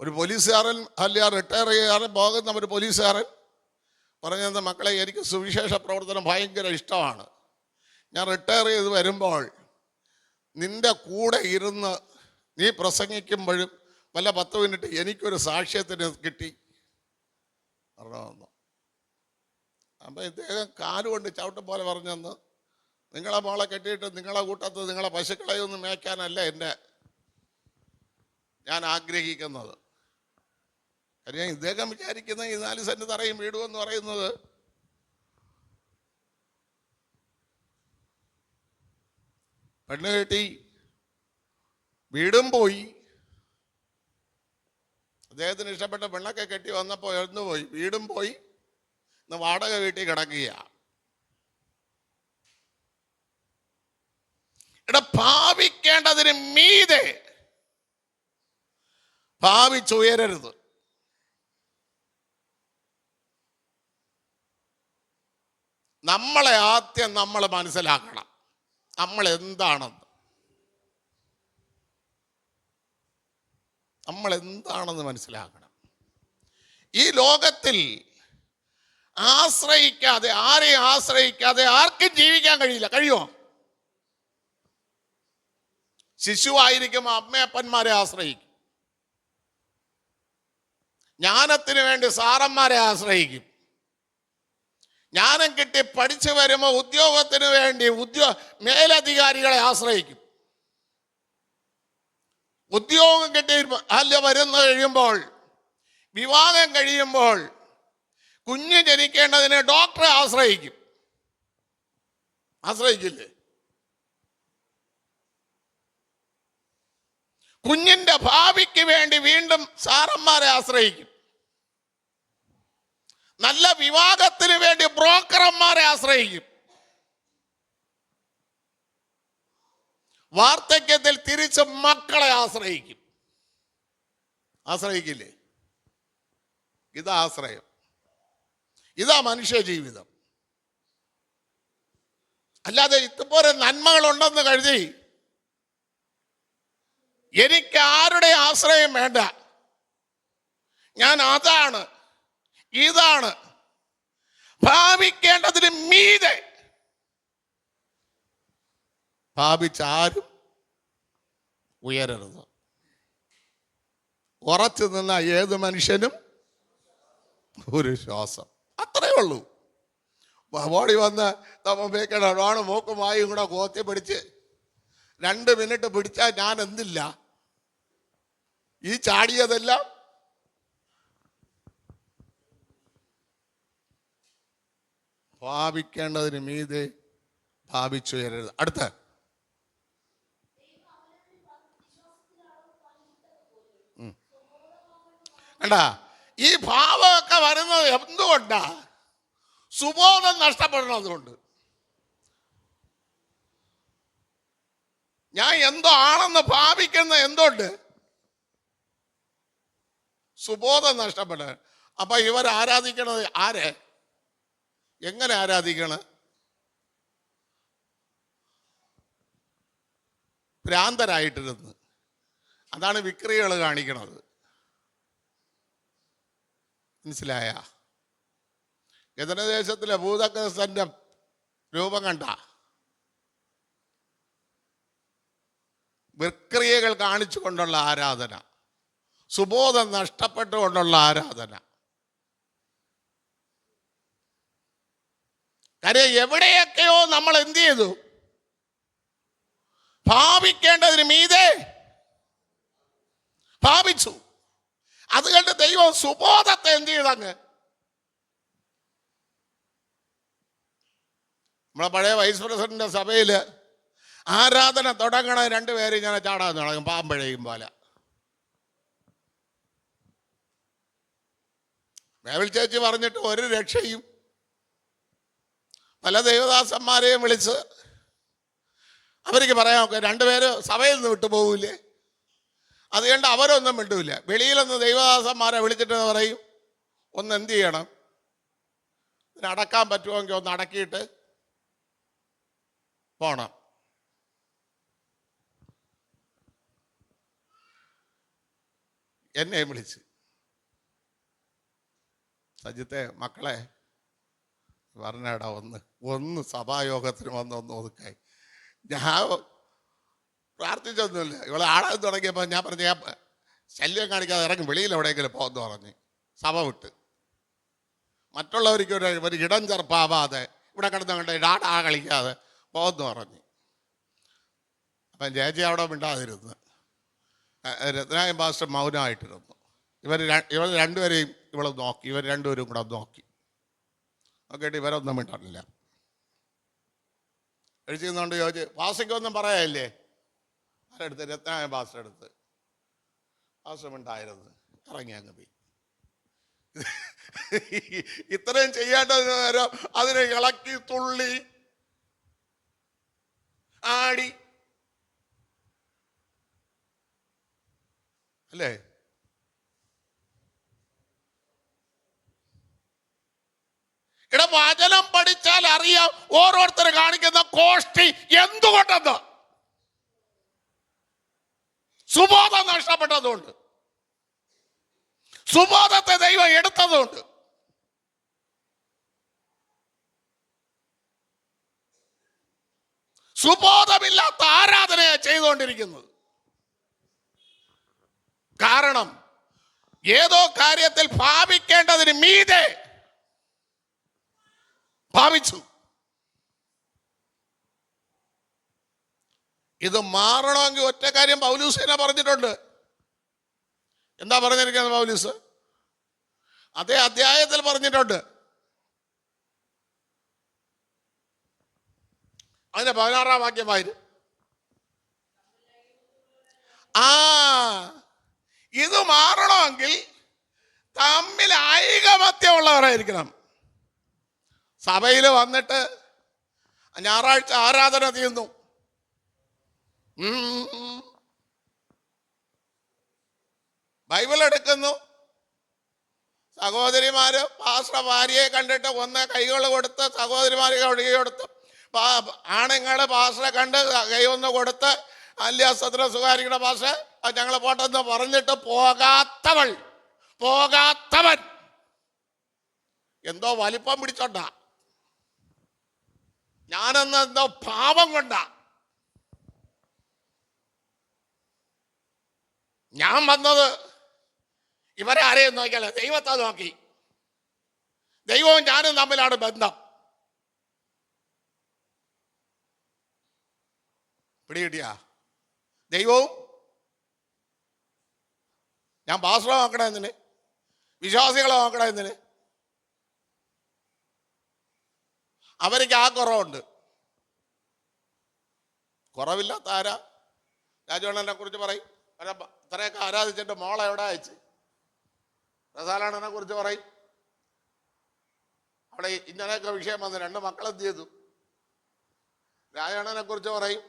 ഒരു പോലീസുകാരൻ അല്ല, റിട്ടയർ ചെയ്യാൻ പോകുന്ന ഒരു പോലീസുകാരൻ പറഞ്ഞത്, മക്കളെ എനിക്ക് സുവിശേഷ പ്രവർത്തനം ഭയങ്കര ഇഷ്ടമാണ്. ഞാൻ റിട്ടയർ ചെയ്ത് വരുമ്പോൾ നിൻ്റെ കൂടെ ഇരുന്ന് നീ പ്രസംഗിക്കുമ്പോഴും വല്ല 10 മിനിറ്റ് എനിക്കൊരു സാക്ഷ്യത്തിന് കിട്ടി പറഞ്ഞു. അപ്പം ഇദ്ദേഹം കാലുകൊണ്ട് ചവിട്ടം പോലെ പറഞ്ഞെന്ന്, നിങ്ങളെ മോളെ കെട്ടിയിട്ട് നിങ്ങളെ കൂട്ടത്ത് നിങ്ങളെ പശുക്കളെയൊന്നും മേയ്ക്കാനല്ല ഞാൻ ആഗ്രഹിക്കുന്നത്. കാര്യം ഇദ്ദേഹം വിചാരിക്കുന്ന ഈ 4 സെൻറ്റ് തറയും വീടും എന്ന് പറയുന്നത് പെണ്ണ് കെട്ടി വീടും പോയി. അദ്ദേഹത്തിന് ഇഷ്ടപ്പെട്ട പെണ്ണൊക്കെ കെട്ടി വന്നപ്പോൾ എഴുന്നു പോയി, വീടും പോയി. ഇന്ന് വാടക വീട്ടിൽ കിടക്കുകയാണ്. ഇവിടെ ഭാവിക്കേണ്ടതിന് മീതെ ഭാവിച്ചുയരരുത്. നമ്മളെ ആദ്യം നമ്മൾ മനസ്സിലാക്കണം, നമ്മൾ എന്താണെന്ന്. നമ്മൾ എന്താണെന്ന് മനസ്സിലാക്കണം. ഈ ലോകത്തിൽ ആശ്രയിക്കാതെ, ആരെയും ആശ്രയിക്കാതെ ആർക്കും ജീവിക്കാൻ കഴിയില്ല. കഴിയുമോ? ശിശുവായിരിക്കുമ്പോൾ അമ്മയപ്പന്മാരെ ആശ്രയിക്കും. ജ്ഞാനത്തിന് വേണ്ടി സാറന്മാരെ ആശ്രയിക്കും. ജ്ഞാനം കിട്ടി പഠിച്ചു വരുമ്പോൾ ഉദ്യോഗത്തിന് വേണ്ടി മേലധികാരികളെ ആശ്രയിക്കും. ഉദ്യോഗം കിട്ടി വരുന്ന കഴിയുമ്പോൾ, വിവാഹം കഴിയുമ്പോൾ, കുഞ്ഞ് ജനിക്കേണ്ടതിന് ഡോക്ടറെ ആശ്രയിക്കില്ലേ? കുഞ്ഞിന്റെ ഭാവിക്ക് വേണ്ടി വീണ്ടും സാറന്മാരെ ആശ്രയിക്കും. നല്ല വിവാഹത്തിന് വേണ്ടി ബ്രോക്കർമാരെ ആശ്രയിക്കും. വാർദ്ധക്യത്തിൽ തിരിച്ച് മക്കളെ ആശ്രയിക്കില്ലേ? ഇതാ ആശ്രയം, ഇതാ മനുഷ്യ ജീവിതം. അല്ലാതെ ഇതുപോലെ നന്മകളുണ്ടെന്ന് കരുതി എനിക്ക് ആരുടെ ആശ്രയം വേണ്ട, ഞാൻ അതാണ് ഇതാണ് ഭാവിക്കേണ്ടതിന് മീതെ ഭാവിച്ചാരും ഉയരരുത്. ഉറച്ചു നിന്ന ഏത് മനുഷ്യനും ഒരു ശ്വാസം, അത്രേ ഉള്ളൂ. ഓടി വന്ന് നമ്മ മൂക്കുമായും കൂടെ കോത്തി പിടിച്ച് 2 മിനിറ്റ് പിടിച്ചാൽ ഞാൻ എന്തില്ല, ഈ ചാടിയതെല്ലാം ഭാവിക്കേണ്ടതിന് മീതെ ഭാവിച്ചുയരരുത്. അടുത്ത കണ്ടാ, ഈ ഭാവമൊക്കെ വരുന്നത് എന്തുകൊണ്ടാ? സുബോധം നഷ്ടപ്പെടുന്നതുകൊണ്ട്. ഞാൻ എന്തോ ആണെന്ന് ഭാവിക്കുന്ന എന്തുകൊണ്ട്? സുബോധം നഷ്ടപ്പെടുക. അപ്പൊ ഇവർ ആരാധിക്കണത് ആരെ? എങ്ങനെ ആരാധിക്കണം? ഭ്രാന്തരായിട്ടിരുന്ന്. അതാണ് വിക്രികൾ കാണിക്കണത്. മനസ്സിലായ? ഗദനദേശത്തിലെ ഭൂതഗ്രസ്തന്റെ രൂപം കണ്ട വിക്രിയകൾ കാണിച്ചു കൊണ്ടുള്ള ആരാധന, സുബോധം നഷ്ടപ്പെട്ടുകൊണ്ടുള്ള ആരാധന. കാര്യം എവിടെയൊക്കെയോ നമ്മൾ എന്ത് ചെയ്തു? ഭാവിക്കേണ്ടതിന് മീതെ ഭാവിച്ചു. അതുകൊണ്ട് ദൈവം സുബോധത്തെ എന്ത് ചെയ്തങ്ങ്? നമ്മളെ പഴയ വൈസ് പ്രസിഡന്റിന്റെ സഭയിൽ ആരാധന തുടങ്ങണ 2 പേര് ഇങ്ങനെ ചാടാൻ തുടങ്ങും, പാമ്പഴയും പോലെ. ബൈബിൾ ചേച്ചി പറഞ്ഞിട്ട് ഒരു രക്ഷയും. പല ദൈവദാസന്മാരെയും വിളിച്ച് അവർക്ക് പറയാം, 2 പേര് സഭയിൽ നിന്ന് വിട്ടുപോകൂലേ? അതുകൊണ്ട് അവരൊന്നും മിണ്ടൂല. വെളിയിലൊന്ന് ദൈവദാസന്മാരെ വിളിച്ചിട്ട് പറയും, ഒന്ന് എന്ത് ചെയ്യണം, ഇതിനടക്കാൻ പറ്റുമെങ്കിൽ ഒന്ന് അടക്കിയിട്ട് പോണം. എന്നെയും വിളിച്ച്, സജിത്തെ മക്കളെ പറഞ്ഞേടാ ഒന്ന് സഭായോഗത്തിന് ഒന്ന് ഒതുക്കായി. ഞാൻ പ്രാർത്ഥിച്ചൊന്നുമില്ല. ഇവളെ ആടാൻ തുടങ്ങിയപ്പോൾ ഞാൻ പറഞ്ഞു, ഞാൻ ശല്യം കാണിക്കാതെ ഇറങ്ങി വെളിയിൽ എവിടെയെങ്കിലും പോകുന്നു പറഞ്ഞ് സഭ വിട്ട്. മറ്റുള്ളവർക്ക് ഒരു ഇടം ചെറുപ്പാവാതെ ഇവിടെ കിടന്ന് കണ്ട് ഡാടാ കളിക്കാതെ പോകുന്നു പറഞ്ഞ്. അപ്പം ചേച്ചി അവിടെ മിണ്ടാതിരുന്ന്, രത്നായം പാസ്റ്റർ മൗനമായിട്ടിരുന്നു. ഇവർ 2 പേരെയും ഇവളെ നോക്കി, ഇവർ 2 പേരും കൂടെ നോക്കി. നോക്കിയിട്ട് ഇവരൊന്നും മിണ്ടാറില്ല. കഴിച്ചിരുന്നോണ്ട് ചോദിച്ച്, പാസ്റ്റർക്കൊന്നും പറയാനില്ലേ? ആരെടുത്ത്? രത്നായം പാസ്റ്റർ എടുത്ത്. പാസ്റ്റർ മിണ്ടായിരുന്നു, ഇറങ്ങി അങ്ങ് പോയി. ഇത്രയും ചെയ്യേണ്ടതിന് നേരം അതിനെ ഇളക്കി തുള്ളി ആടി അല്ലേ? ഇവിടെ വചനം പഠിച്ചാൽ അറിയാം ഓരോരുത്തർ കാണിക്കുന്ന കോഷ്ടി എന്തുകൊണ്ടെന്ന്. സുബോധം നഷ്ടപ്പെട്ടതുകൊണ്ട്, സുബോധത്തെ ദൈവം എടുത്തതുകൊണ്ട്. സുബോധമില്ലാത്ത ആരാധനയാണ് ചെയ്തുകൊണ്ടിരിക്കുന്നത്. കാരണം ഏതോ കാര്യത്തിൽ ഭാവിക്കേണ്ടതിന് മീതെ ഭാവിച്ചു. ഇത് മാറണമെങ്കിൽ ഒറ്റ കാര്യം പൗലൂസ് തന്നെ പറഞ്ഞിട്ടുണ്ട്. എന്താ പറഞ്ഞിരിക്കുന്നത് പൗലൂസ്? അതേ അധ്യായത്തിൽ പറഞ്ഞിട്ടുണ്ട്. അതിന്റെ 16-ാം വാക്യമായിരുന്നു. ഇത് മാറണമെങ്കിൽ തമ്മിൽ ഐകമത്യമുള്ളവരായിരിക്കണം. സഭയിൽ വന്നിട്ട് ഞായറാഴ്ച ആരാധന തീർന്നു, ബൈബിൾ എടുക്കുന്നു, സഹോദരിമാര് പാസ്റ്റർ ഭാര്യയെ കണ്ടിട്ട് ഒന്ന് കൈകൾ കൊടുത്ത് സഹോദരിമാരെ കൈ കൊടുത്ത്, ആണുങ്ങള് പാസ്റ്ററെ കണ്ട് കൈ ഒന്ന് കൊടുത്ത് അല്യാസത്ര സുഖാരിക്കണ പാസ്റ്റർ ഞങ്ങൾ പോട്ടെന്ന് പറഞ്ഞിട്ട് പോകാത്തവൻ എന്തോ വലിപ്പം പിടിച്ചോണ്ടാ, ഞാനെന്ന് എന്തോ പാപം കൊണ്ടാ ഞാൻ വന്നത്. ഇവരെ ആരെയും നോക്കിയല്ല, ദൈവത്തെ നോക്കി. ദൈവവും ഞാനും തമ്മിലാണ് ബന്ധം. പിടികിട്ടിയാ? ദൈവവും ഞാൻ പാസ്റ്ററെ നോക്കണേ എന്തിന്? വിശ്വാസികളെ നോക്കണേ എന്തിന്? അവർക്ക് ആ കുറവുണ്ട്. കുറവില്ലാത്ത ആരാ? രാജവണ്ണനെ കുറിച്ച് പറയും. ഇത്രയൊക്കെ ആരാധിച്ചിട്ട് മോളെ എവിടെ അയച്ച്. റസാലാണനെ കുറിച്ച് പറയും. അവിടെ ഇങ്ങനെയൊക്കെ വിഷയം വന്ന് 2 മക്കളെന്ത് ചെയ്തു. രാജവണ്ണനെ കുറിച്ച് പറയും.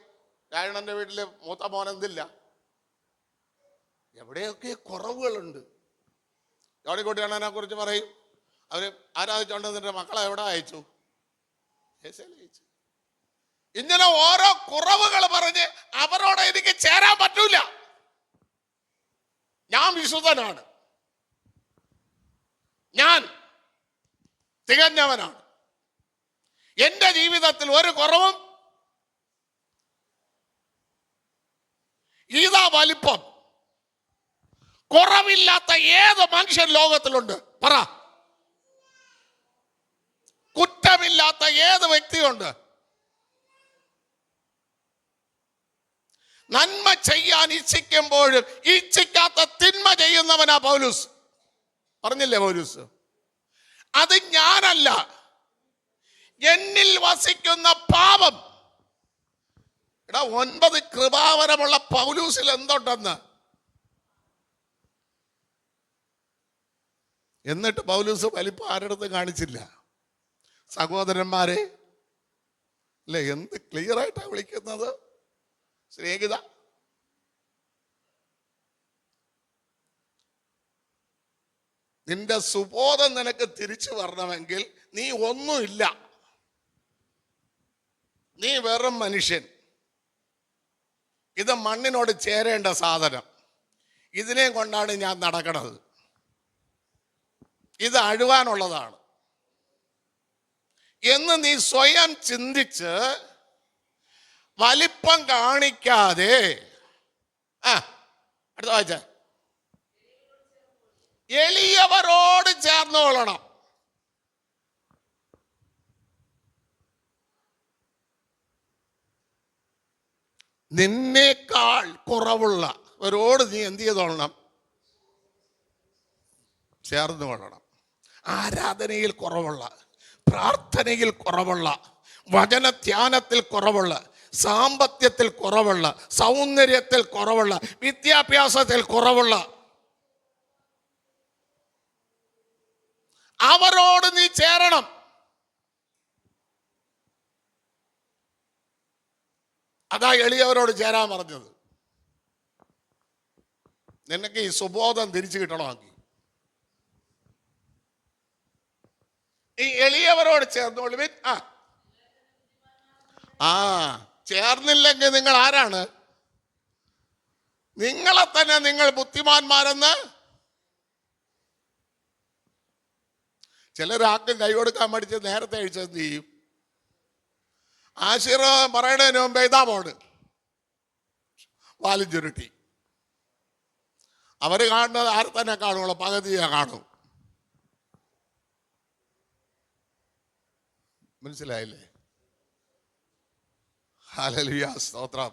രാജവണ്ണന്റെ വീട്ടില് മൂത്ത മോനെന്തില്ല. എവിടെയൊക്കെ കുറവുകളുണ്ട്. ജോണിക്കുട്ടി അണ്ണനെ കുറിച്ച് പറയും. അവര് ആരാധിച്ചോണ്ടിരുന്നിട്ട് മക്കളെ എവിടെ അയച്ചു? അയച്ചു. ഇങ്ങനെ ഓരോ കുറവുകൾ പറഞ്ഞ് അവരോട് എനിക്ക് ചേരാൻ പറ്റൂല. ഞാൻ വിശുദ്ധനാണ്, ഞാൻ തികഞ്ഞവനാണ്, എന്റെ ജീവിതത്തിൽ ഒരു കുറവും. ഇതാ വലിപ്പം. കുറവില്ലാത്ത ഏത് മനുഷ്യൻ ലോകത്തിലുണ്ട്? പറ. കുറ്റമില്ലാത്ത ഏത് വ്യക്തിയുണ്ട്? നന്മ ചെയ്യാൻ ഇച്ഛിക്കുമ്പോഴും ഇച്ഛിക്കാത്ത തിന്മ ചെയ്യുന്നവനാ പൗലൂസ്. പറഞ്ഞില്ലേ പൗലൂസ്? അത് ഞാനല്ല, എന്നിൽ വസിക്കുന്ന പാപം. 9 കൃപാവരമുള്ള പൗലൂസിൽ എന്തുണ്ടെന്ന്. എന്നിട്ട് പൗലൂസ് വലിപ്പം ആരുടെ കാണിച്ചില്ല. സഹോദരന്മാരെ അല്ലേ, എന്ത് ക്ലിയർ ആയിട്ടാണ് വിളിക്കുന്നത്. സ്നേഹിത, നിന്റെ സുബോധം നിനക്ക് തിരിച്ചു വരണമെങ്കിൽ നീ ഒന്നുമില്ല, നീ വെറും മനുഷ്യൻ. ഇത് മണ്ണിനോട് ചേരേണ്ട സാധനം. ഇതിനെ കൊണ്ടാണ് ഞാൻ നടക്കണത്. ഇത് അഴുവാനുള്ളതാണ് എന്ന് നീ സ്വയം ചിന്തിച്ച് വലിപ്പം കാണിക്കാതെ അടുത്ത വായിച്ച എളിയവരോട് ചേർന്നോളണം. നിന്നേക്കാൾ കുറവുള്ളവരോട് നീ എന്ത് ചെയ്തോളണം? ചേർന്ന് കൊള്ളണം. ആരാധനയിൽ കുറവുള്ള, പ്രാർത്ഥനയിൽ കുറവുള്ള, വചനധ്യാനത്തിൽ കുറവുള്ള, സാമ്പത്യത്തിൽ കുറവുള്ള, സൗന്ദര്യത്തിൽ കുറവുള്ള, വിദ്യാഭ്യാസത്തിൽ കുറവുള്ള അവരോട് നീ ചേരണം. അതാ എളിയവരോട് ചേരാൻ പറഞ്ഞത്. നിനക്ക് ഈ സുബോധം തിരിച്ചു കിട്ടണമെങ്കിൽ ഈ എളിയവരോട് ചേർന്നോളുവിൻ. ചേർന്നില്ലെങ്കിൽ നിങ്ങൾ ആരാണ്? നിങ്ങളെ തന്നെ നിങ്ങൾ ബുദ്ധിമാന്മാരെന്ന്. ചിലരാക്കും കൈ കൊടുക്കാൻ മടിച്ച് നേരത്തെ അഴിച്ചെന്ത് ചെയ്യും? ആശീർവാദം പറയണതിന് മുമ്പേ ഇതാ പോണ് വാലും ചുരുട്ടി. അവർ കാണുന്നത് ആരെ തന്നെ കാണുള്ളൂ, പകുതിയെ കാണും. മനസ്സിലായില്ലേ? ഹല്ലേലൂയ, സ്തോത്രം.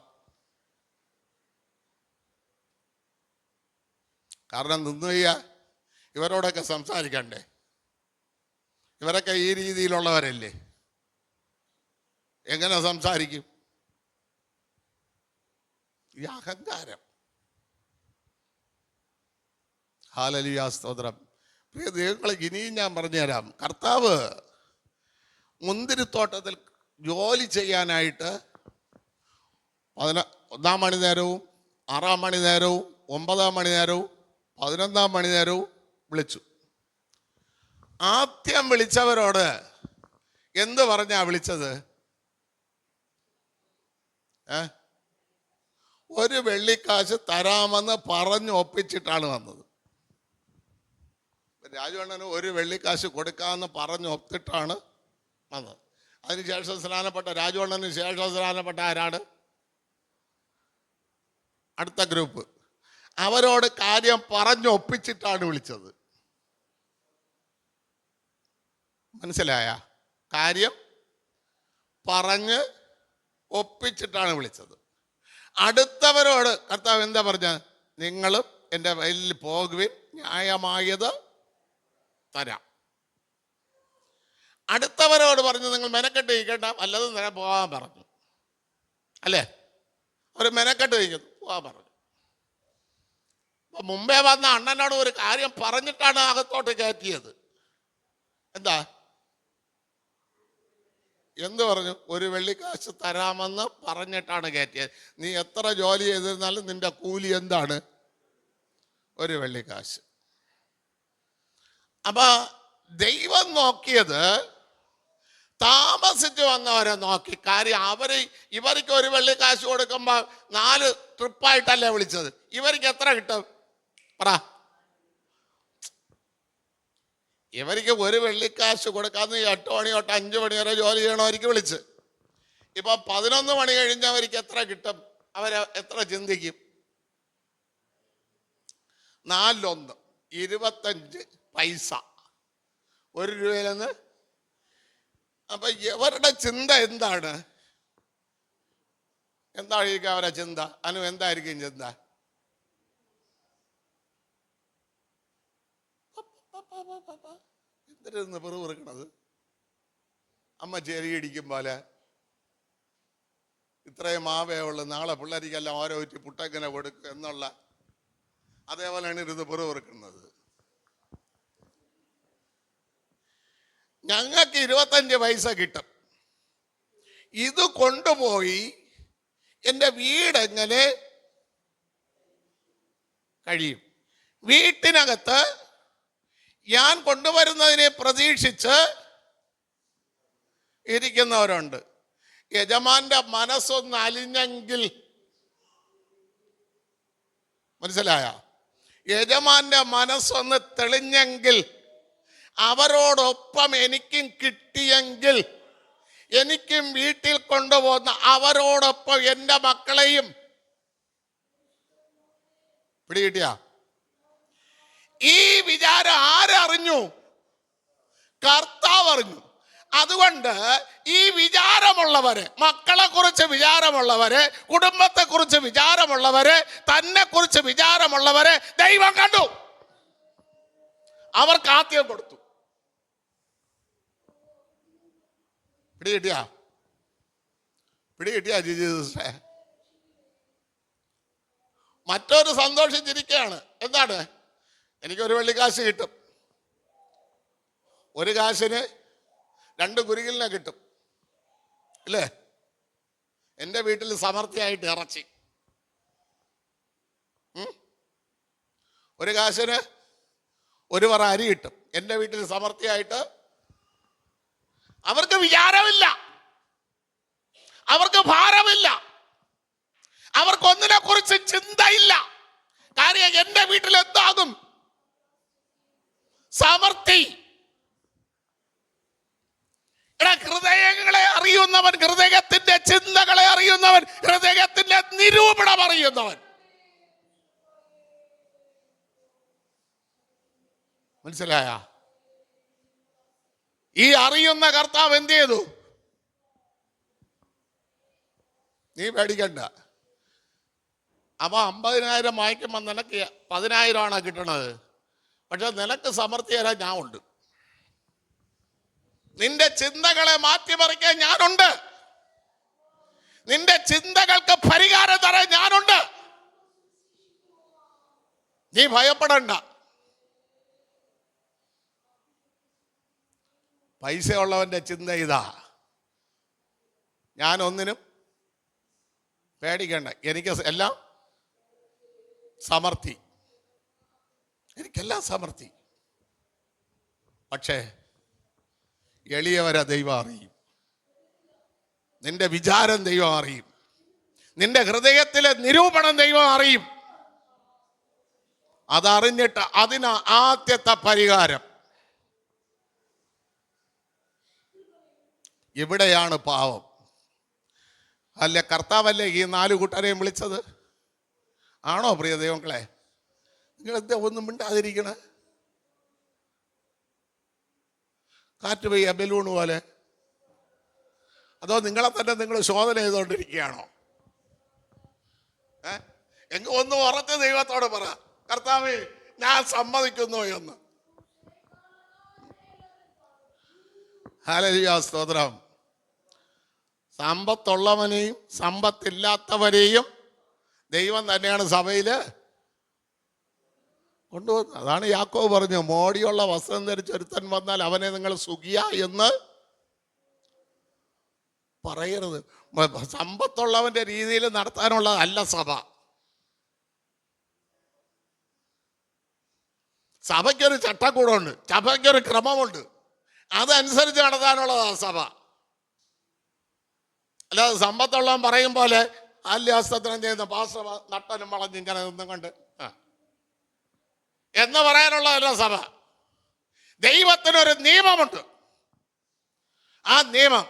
കാരണം നിന്നുകയ്യ ഇവരോടൊക്കെ സംസാരിക്കണ്ടേ? ഇവരൊക്കെ ഈ രീതിയിലുള്ളവരല്ലേ, എങ്ങനെ സംസാരിക്കും? ഈ അഹങ്കാരം. ഹല്ലേലൂയ, സ്തോത്രം. പ്രിയ ദൈവങ്ങളെ, ഇനിയും ഞാൻ പറഞ്ഞുതരാം. കർത്താവ് മുന്തിരിത്തോട്ടത്തിൽ ജോലി ചെയ്യാനായിട്ട് 1 മണി നേരവും 6 മണി നേരവും 9 മണി നേരവും 11 മണി നേരവും വിളിച്ചു. ആദ്യം വിളിച്ചവരോട് എന്ത് പറഞ്ഞാ വിളിച്ചത്? ഒരു വെള്ളിക്കാശ് തരാമെന്ന് പറഞ്ഞു ഒപ്പിച്ചിട്ടാണ് വന്നത്. രാജവണ്ണന് ഒരു വെള്ളിക്കാശ് കൊടുക്കാമെന്ന് പറഞ്ഞു ഒപ്പിട്ടാണ് വന്നത്. അതിനുശേഷം സ്നാനപ്പെട്ട രാജവണ്ണന് ശേഷം സ്നാനപ്പെട്ട ആരാണ്? അടുത്ത ഗ്രൂപ്പ്. അവരോട് കാര്യം പറഞ്ഞു ഒപ്പിച്ചിട്ടാണ് വിളിച്ചത്. മനസ്സിലായ? കാര്യം പറഞ്ഞ് ഒപ്പിച്ചിട്ടാണ് വിളിച്ചത്. അടുത്തവരോട് കർത്താവ് എന്താ പറഞ്ഞ? നിങ്ങളും എൻ്റെ വയലിൽ പോകുവിൻ, ന്യായമായത് തരാം. അടുത്തവരോട് പറഞ്ഞു നിങ്ങൾ മെനക്കെട്ട് ഇരിക്കണ്ട, വല്ലതും തരാൻ പോകാൻ പറഞ്ഞു. അല്ലേ? അവർ മെനക്കെട്ട് ഇരിക്കുന്നു, പോകാൻ പറഞ്ഞു. അപ്പൊ മുമ്പേ വന്ന അണ്ണനോട് ഒരു കാര്യം പറഞ്ഞിട്ടാണ് അകത്തോട്ട് കയറ്റിയത്. എന്താ? എന്ത് പറഞ്ഞു? ഒരു വെള്ളിക്കാശ് തരാമെന്ന് പറഞ്ഞിട്ടാണ് കയറ്റിയത്. നീ എത്ര ജോലി ചെയ്തിരുന്നാലും നിന്റെ കൂലി എന്താണ്? ഒരു വെള്ളിക്കാശ്. അപ്പൊ ദൈവം നോക്കിയത് താമസിച്ച് വന്നവരെ നോക്കി. കാര്യം ഇവർക്ക് ഒരു വെള്ളിക്കാശ് കൊടുക്കുമ്പോൾ 4 ട്രിപ്പായിട്ടല്ലേ വിളിച്ചത്. ഇവർക്ക് എത്ര കിട്ടും പറ? ഇവർക്ക് ഒരു വെള്ളിക്കാശ് കൊടുക്കാന്ന് 8 മണി തൊട്ട് 5 മണി വരെ ജോലി ചെയ്യണവർക്ക് വിളിച്ച്. ഇപ്പൊ 11 മണി കഴിഞ്ഞവർക്ക് എത്ര കിട്ടും? അവര് എത്ര ചിന്തിക്കും? 4 25 പൈസ, 1 രൂപയിൽ നിന്ന്. അപ്പൊ ഇവരുടെ ചിന്ത എന്താണ്? എന്തായിരിക്കും അവരുടെ ചിന്ത? എന്തായിരിക്കും ചിന്ത? എന്തിനാ പെറുപിറുക്കണത്? അമ്മ ചെരിയടിക്കും പോലെ ഇത്രയും മാവേ ഉള്ളു, നാളെ പിള്ളേർക്കെല്ലാം ഓരോ കുറ്റി പുട്ടെങ്ങനെ കൊടുക്കും എന്നുള്ള അതേപോലെയാണ് ഇരുന്ന് പെറുപിറുക്കുന്നത്. ഞങ്ങൾക്ക് 25 പൈസ കിട്ടും. ഇത് കൊണ്ടുപോയി എൻ്റെ വീടെങ്ങനെ കഴിയും? വീട്ടിനകത്ത് ഞാൻ കൊണ്ടുവരുന്നതിനെ പ്രതീക്ഷിച്ച് ഇരിക്കുന്നവരുണ്ട്. യജമാന്റെ മനസ്സൊന്ന് അലിഞ്ഞെങ്കിൽ, മനസ്സിലായ? യജമാന്റെ മനസ്സൊന്ന് തെളിഞ്ഞെങ്കിൽ, അവരോടൊപ്പം എനിക്കും കിട്ടിയെങ്കിൽ, എനിക്കും വീട്ടിൽ കൊണ്ടുപോകുന്ന അവരോടൊപ്പം എൻ്റെ മക്കളെയും പിടികിട്ടിയ? ഈ വിചാരം ആരറിഞ്ഞു? കർത്താവ് അറിഞ്ഞു. അതുകൊണ്ട് ഈ വിചാരമുള്ളവര്, മക്കളെ കുറിച്ച് വിചാരമുള്ളവര്, കുടുംബത്തെ കുറിച്ച് വിചാരമുള്ളവര്, തന്നെ കുറിച്ച് വിചാരമുള്ളവര് ദൈവം കണ്ടു. അവർക്ക് ആദ്യം കൊടുത്തു. പിടികിട്ടിയ ജീസസേ? മറ്റൊരു സന്തോഷിച്ചിരിക്കുകയാണ്. എന്താണ്? എനിക്കൊരു വെള്ളിക്കാശ് കിട്ടും. ഒരു കാശിന് 2 കുരുകിലിനെ കിട്ടും, അല്ലേ? എൻ്റെ വീട്ടിൽ സമൃദ്ധിയായിട്ട് ഇറച്ചി. ഒരു കാശിന് 1 പറ അരി കിട്ടും. എൻ്റെ വീട്ടിൽ സമൃദ്ധിയായിട്ട്. അവർക്ക് വിചാരമില്ല, അവർക്ക് ഭാരമില്ല, അവർക്കൊന്നിനെ കുറിച്ച് ചിന്തയില്ല. കാര്യം എൻ്റെ വീട്ടിൽ എന്താകും? സമൃദ്ധി. ഹൃദയങ്ങളെ അറിയുന്നവൻ, ഹൃദയത്തിന്റെ ചിന്തകളെ അറിയുന്നവൻ, ഹൃദയത്തിന്റെ നിരൂപണം അറിയുന്നവൻ. മനസ്സിലായ? ഈ അറിയുന്ന കർത്താവ് എന്ത് ചെയ്തു? നീ പേടിക്കണ്ട. അപ്പൊ 50,000 വായിക്കുമ്പോൾ നിനക്ക് 10,000 കിട്ടണത്. പക്ഷെ നിനക്ക് സമൃദ്ധി തരാൻ ഞാൻ ഉണ്ട്. നിന്റെ ചിന്തകളെ മാറ്റിമറിക്കാൻ ഞാനുണ്ട്. നിന്റെ ചിന്തകൾക്ക് പരിഹാരം തരാൻ ഞാനുണ്ട്. നീ ഭയപ്പെടണ്ട. പൈസ ഉള്ളവന്റെ ചിന്ത ഇതാ, ഞാനൊന്നിനും പേടിക്കണ്ട, എനിക്ക് എല്ലാം സമൃദ്ധി, എനിക്കെല്ലാം സമൃദ്ധി. പക്ഷേ എളിയവരെ ദൈവം അറിയും. നിന്റെ വിചാരം ദൈവം അറിയും. നിന്റെ ഹൃദയത്തിലെ നിരൂപണം ദൈവം അറിയും. അതറിഞ്ഞിട്ട് അതിന് ആദ്യത്തെ പരിഹാരം ഇവിടെയാണ് പാവം. അല്ല, കർത്താവല്ലേ ഈ 4 കൂട്ടരെയും വിളിച്ചത്? ആണോ പ്രിയ ദൈവങ്ങളെ? നിങ്ങളെന്താ ഒന്നും മിണ്ടാതിരിക്കണ? കാറ്റ് പെയ്യ ബലൂണ് പോലെ. അതോ നിങ്ങളെ തന്നെ നിങ്ങൾ ശോധന ചെയ്തുകൊണ്ടിരിക്കുകയാണോ? എങ്കിൽ ഒന്ന് ഉറച്ച് ദൈവത്തോട് പറ, കർത്താവേ ഞാൻ സമ്മതിക്കുന്നു എന്ന്. ഹല്ലേലൂയ, സ്തോത്രം. സമ്പത്തുള്ളവനെയും സമ്പത്തില്ലാത്തവരെയും ദൈവം തന്നെയാണ് സഭയിൽ കൊണ്ടുവന്നത്. അതാണ് യാക്കോബ് പറഞ്ഞു, മോടിയുള്ള വസ്ത്രം ധരിച്ചൊരുത്തൻ വന്നാൽ അവനെ നിങ്ങൾ സുഖിയ എന്ന് പറയരുത്. സമ്പത്തുള്ളവന്റെ രീതിയിൽ നടത്താനുള്ളതല്ല സഭ. സഭയ്ക്കൊരു ചട്ടക്കൂടമുണ്ട്, സഭയ്ക്കൊരു ക്രമമുണ്ട്. അതനുസരിച്ച് നടത്താനുള്ളതാണ് സഭ. അല്ലാതെ സമ്പത്തുള്ളവൻ പറയും പോലെ അല്യാസ്തത്രം ചെയ്യുന്ന പാസ്റ്റർ നട്ടനും വളഞ്ഞ് ഇങ്ങനെ നിന്നും കൊണ്ട് എന്ന് പറയാനുള്ളതല്ല സഭ. ദൈവത്തിനൊരു നിയമമുണ്ട്. ആ നിയമം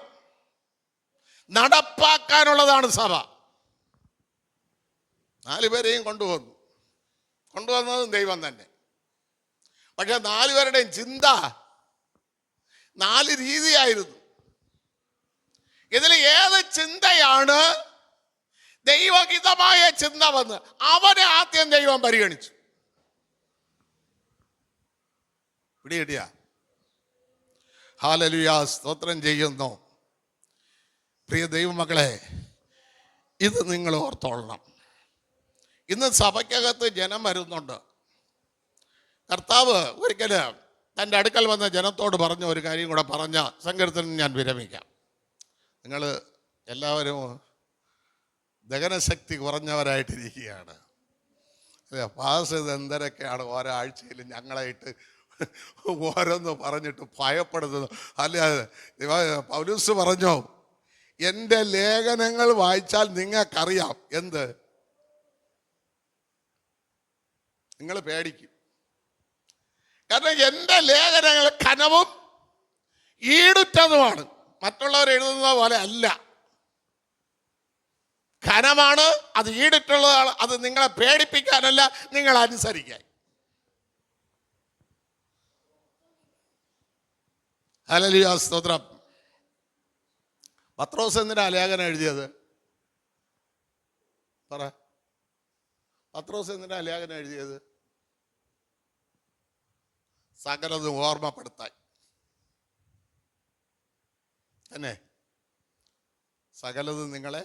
നടപ്പാക്കാനുള്ളതാണ് സഭ. 4 പേരെയും കൊണ്ടുവന്നതും ദൈവം തന്നെ. പക്ഷെ 4 പേരുടെയും ചിന്ത 4 രീതിയായിരുന്നു. ഇതിൽ ഏത് ചിന്തയാണ് ദൈവഹിതമായ ചിന്ത വന്ന് അവനെ ആദ്യം ദൈവം പരിഗണിച്ചു. പിടികിട്ടിയ? ഹല്ലേലൂയ, സ്തോത്രം ചെയ്യുന്നു. പ്രിയ ദൈവമക്കളെ, ഇത് നിങ്ങൾ ഓർത്തോളണം. ഇന്ന് സഭയ്ക്കകത്ത് ജനം വരുന്നുണ്ട്. കർത്താവ് ഒരിക്കൽ തൻ്റെ അടുക്കൽ വന്ന ജനത്തോട് പറഞ്ഞ ഒരു കാര്യം കൂടെ പറഞ്ഞ സങ്കീർത്തനം ഞാൻ വിരമിക്കാം. നിങ്ങൾ എല്ലാവരും ദഹനശക്തി കുറഞ്ഞവരായിട്ടിരിക്കുകയാണ്. പാസ് ഇത് എന്തൊക്കെയാണ് ഓരോ ആഴ്ചയിലും ഞങ്ങളായിട്ട് ഓരോന്ന് പറഞ്ഞിട്ട് ഭയപ്പെടുന്നത്. അല്ലാതെ പൗലൂസ് പറഞ്ഞോ, എൻ്റെ ലേഖനങ്ങൾ വായിച്ചാൽ നിങ്ങൾക്കറിയാം എന്ത്. നിങ്ങൾ പേടിക്കും. കാരണം എൻ്റെ ലേഖനങ്ങൾ കനവും ഈടുറ്റതുമാണ്. മറ്റുള്ളവർ എഴുതുന്നത് പോലെ അല്ല, ഘനമാണ്. അത് ഈടിട്ടുള്ളതാണ്. അത് നിങ്ങളെ പേടിപ്പിക്കാനല്ല, നിങ്ങൾ അനുസരിക്കാൻ. ഹല്ലേലൂയ, സ്തോത്രം. പത്രോസ് എന്തിനാ ലേഖനം എഴുതിയത്? പറ. പത്രോസ് എന്തിനാ ലേഖനം എഴുതിയത്? സകലതും ഓർമ്മപ്പെടുത്താൻ തന്നെ. സകലതും നിങ്ങളെ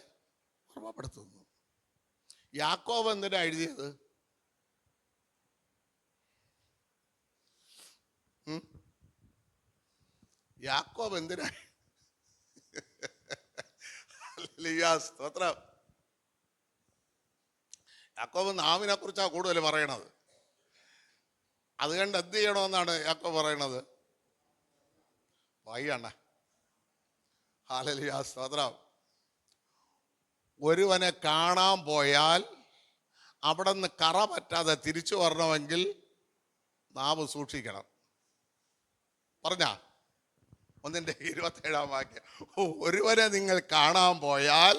ഓർമ്മപ്പെടുത്തുന്നു. യാക്കോബ് എന്തിനാ എഴുതിയത്? യാക്കോബ് എന്തിനാ? സ്തോത്രം. യാക്കോബ് നാവിനെ കുറിച്ചാണ് കൂടുതൽ പറയണത്. അത് കണ്ട് എന്ത് ചെയ്യണമെന്നാണ് യാക്കോബ് പറയണത്? വായിക്കണ്ട. ഹല്ലേലൂയ, സ്തോത്രം. ഒരുവനെ കാണാൻ പോയാൽ അവിടെ നിന്ന് കറ പറ്റാതെ തിരിച്ചു വരണമെങ്കിൽ നാവ് സൂക്ഷിക്കണം. പറഞ്ഞ 1:27 വാക്യം. ഒരുവനെ നിങ്ങൾ കാണാൻ പോയാൽ,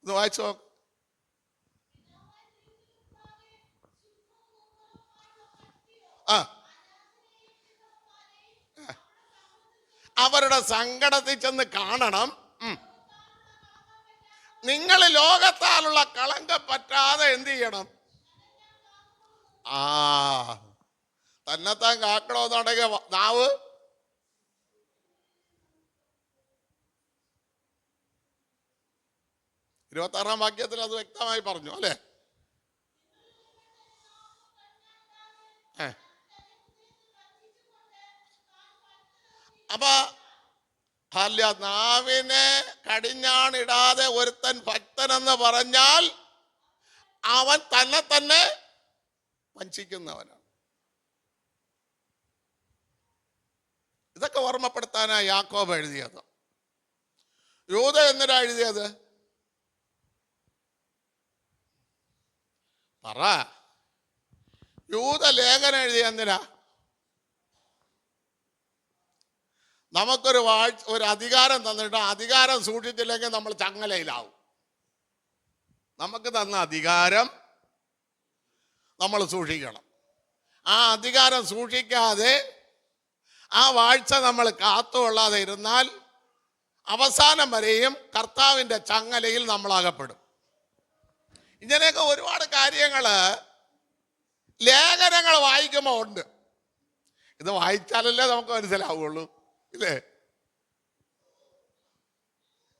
ഒന്ന് വായിച്ചോ. അവരുടെ സങ്കടത്തിൽ ചെന്ന് കാണണം. നിങ്ങൾ ലോകത്താലുള്ള കളങ്കം പറ്റാതെ എന്ത് ചെയ്യണം? തന്നെത്താൻ കാക്കണമെന്നുണ്ടെങ്കിൽ നാവ് 26-ാം വാക്യത്തിൽ അത് വ്യക്തമായി പറഞ്ഞു അല്ലേ? അപ്പൊ നാവിനെ കടിഞ്ഞാണിടാതെ ഒരുത്തൻ ഭക്തനെന്ന് പറഞ്ഞാൽ അവൻ തന്നെ വഞ്ചിക്കുന്നവനാണ്. ഇതൊക്കെ ഓർമ്മപ്പെടുത്താനാ യാക്കോബ് എഴുതിയത്. യൂദ എന്തിനാ എഴുതിയത്? പറ. യൂദ ലേഖനം എഴുതിയ എന്തിനാ? നമുക്കൊരു ഒരു അധികാരം തന്നിട്ട് അധികാരം സൂക്ഷിച്ചില്ലെങ്കിൽ നമ്മൾ ചങ്ങലയിലാവും. നമുക്ക് തന്ന അധികാരം നമ്മൾ സൂക്ഷിക്കണം. ആ അധികാരം സൂക്ഷിക്കാതെ ആ വാഴ്ച നമ്മൾ കാത്തുകൊള്ളാതെ ഇരുന്നാൽ അവസാനം വരെയും കർത്താവിൻ്റെ ചങ്ങലയിൽ നമ്മൾ അകപ്പെടും. ഇങ്ങനെയൊക്കെ ഒരുപാട് കാര്യങ്ങൾ ലേഖനങ്ങൾ വായിക്കുമ്പോൾ ഉണ്ട്. ഇത് വായിച്ചാലല്ലേ നമുക്ക് മനസ്സിലാവുള്ളൂ, ഇല്ലേ?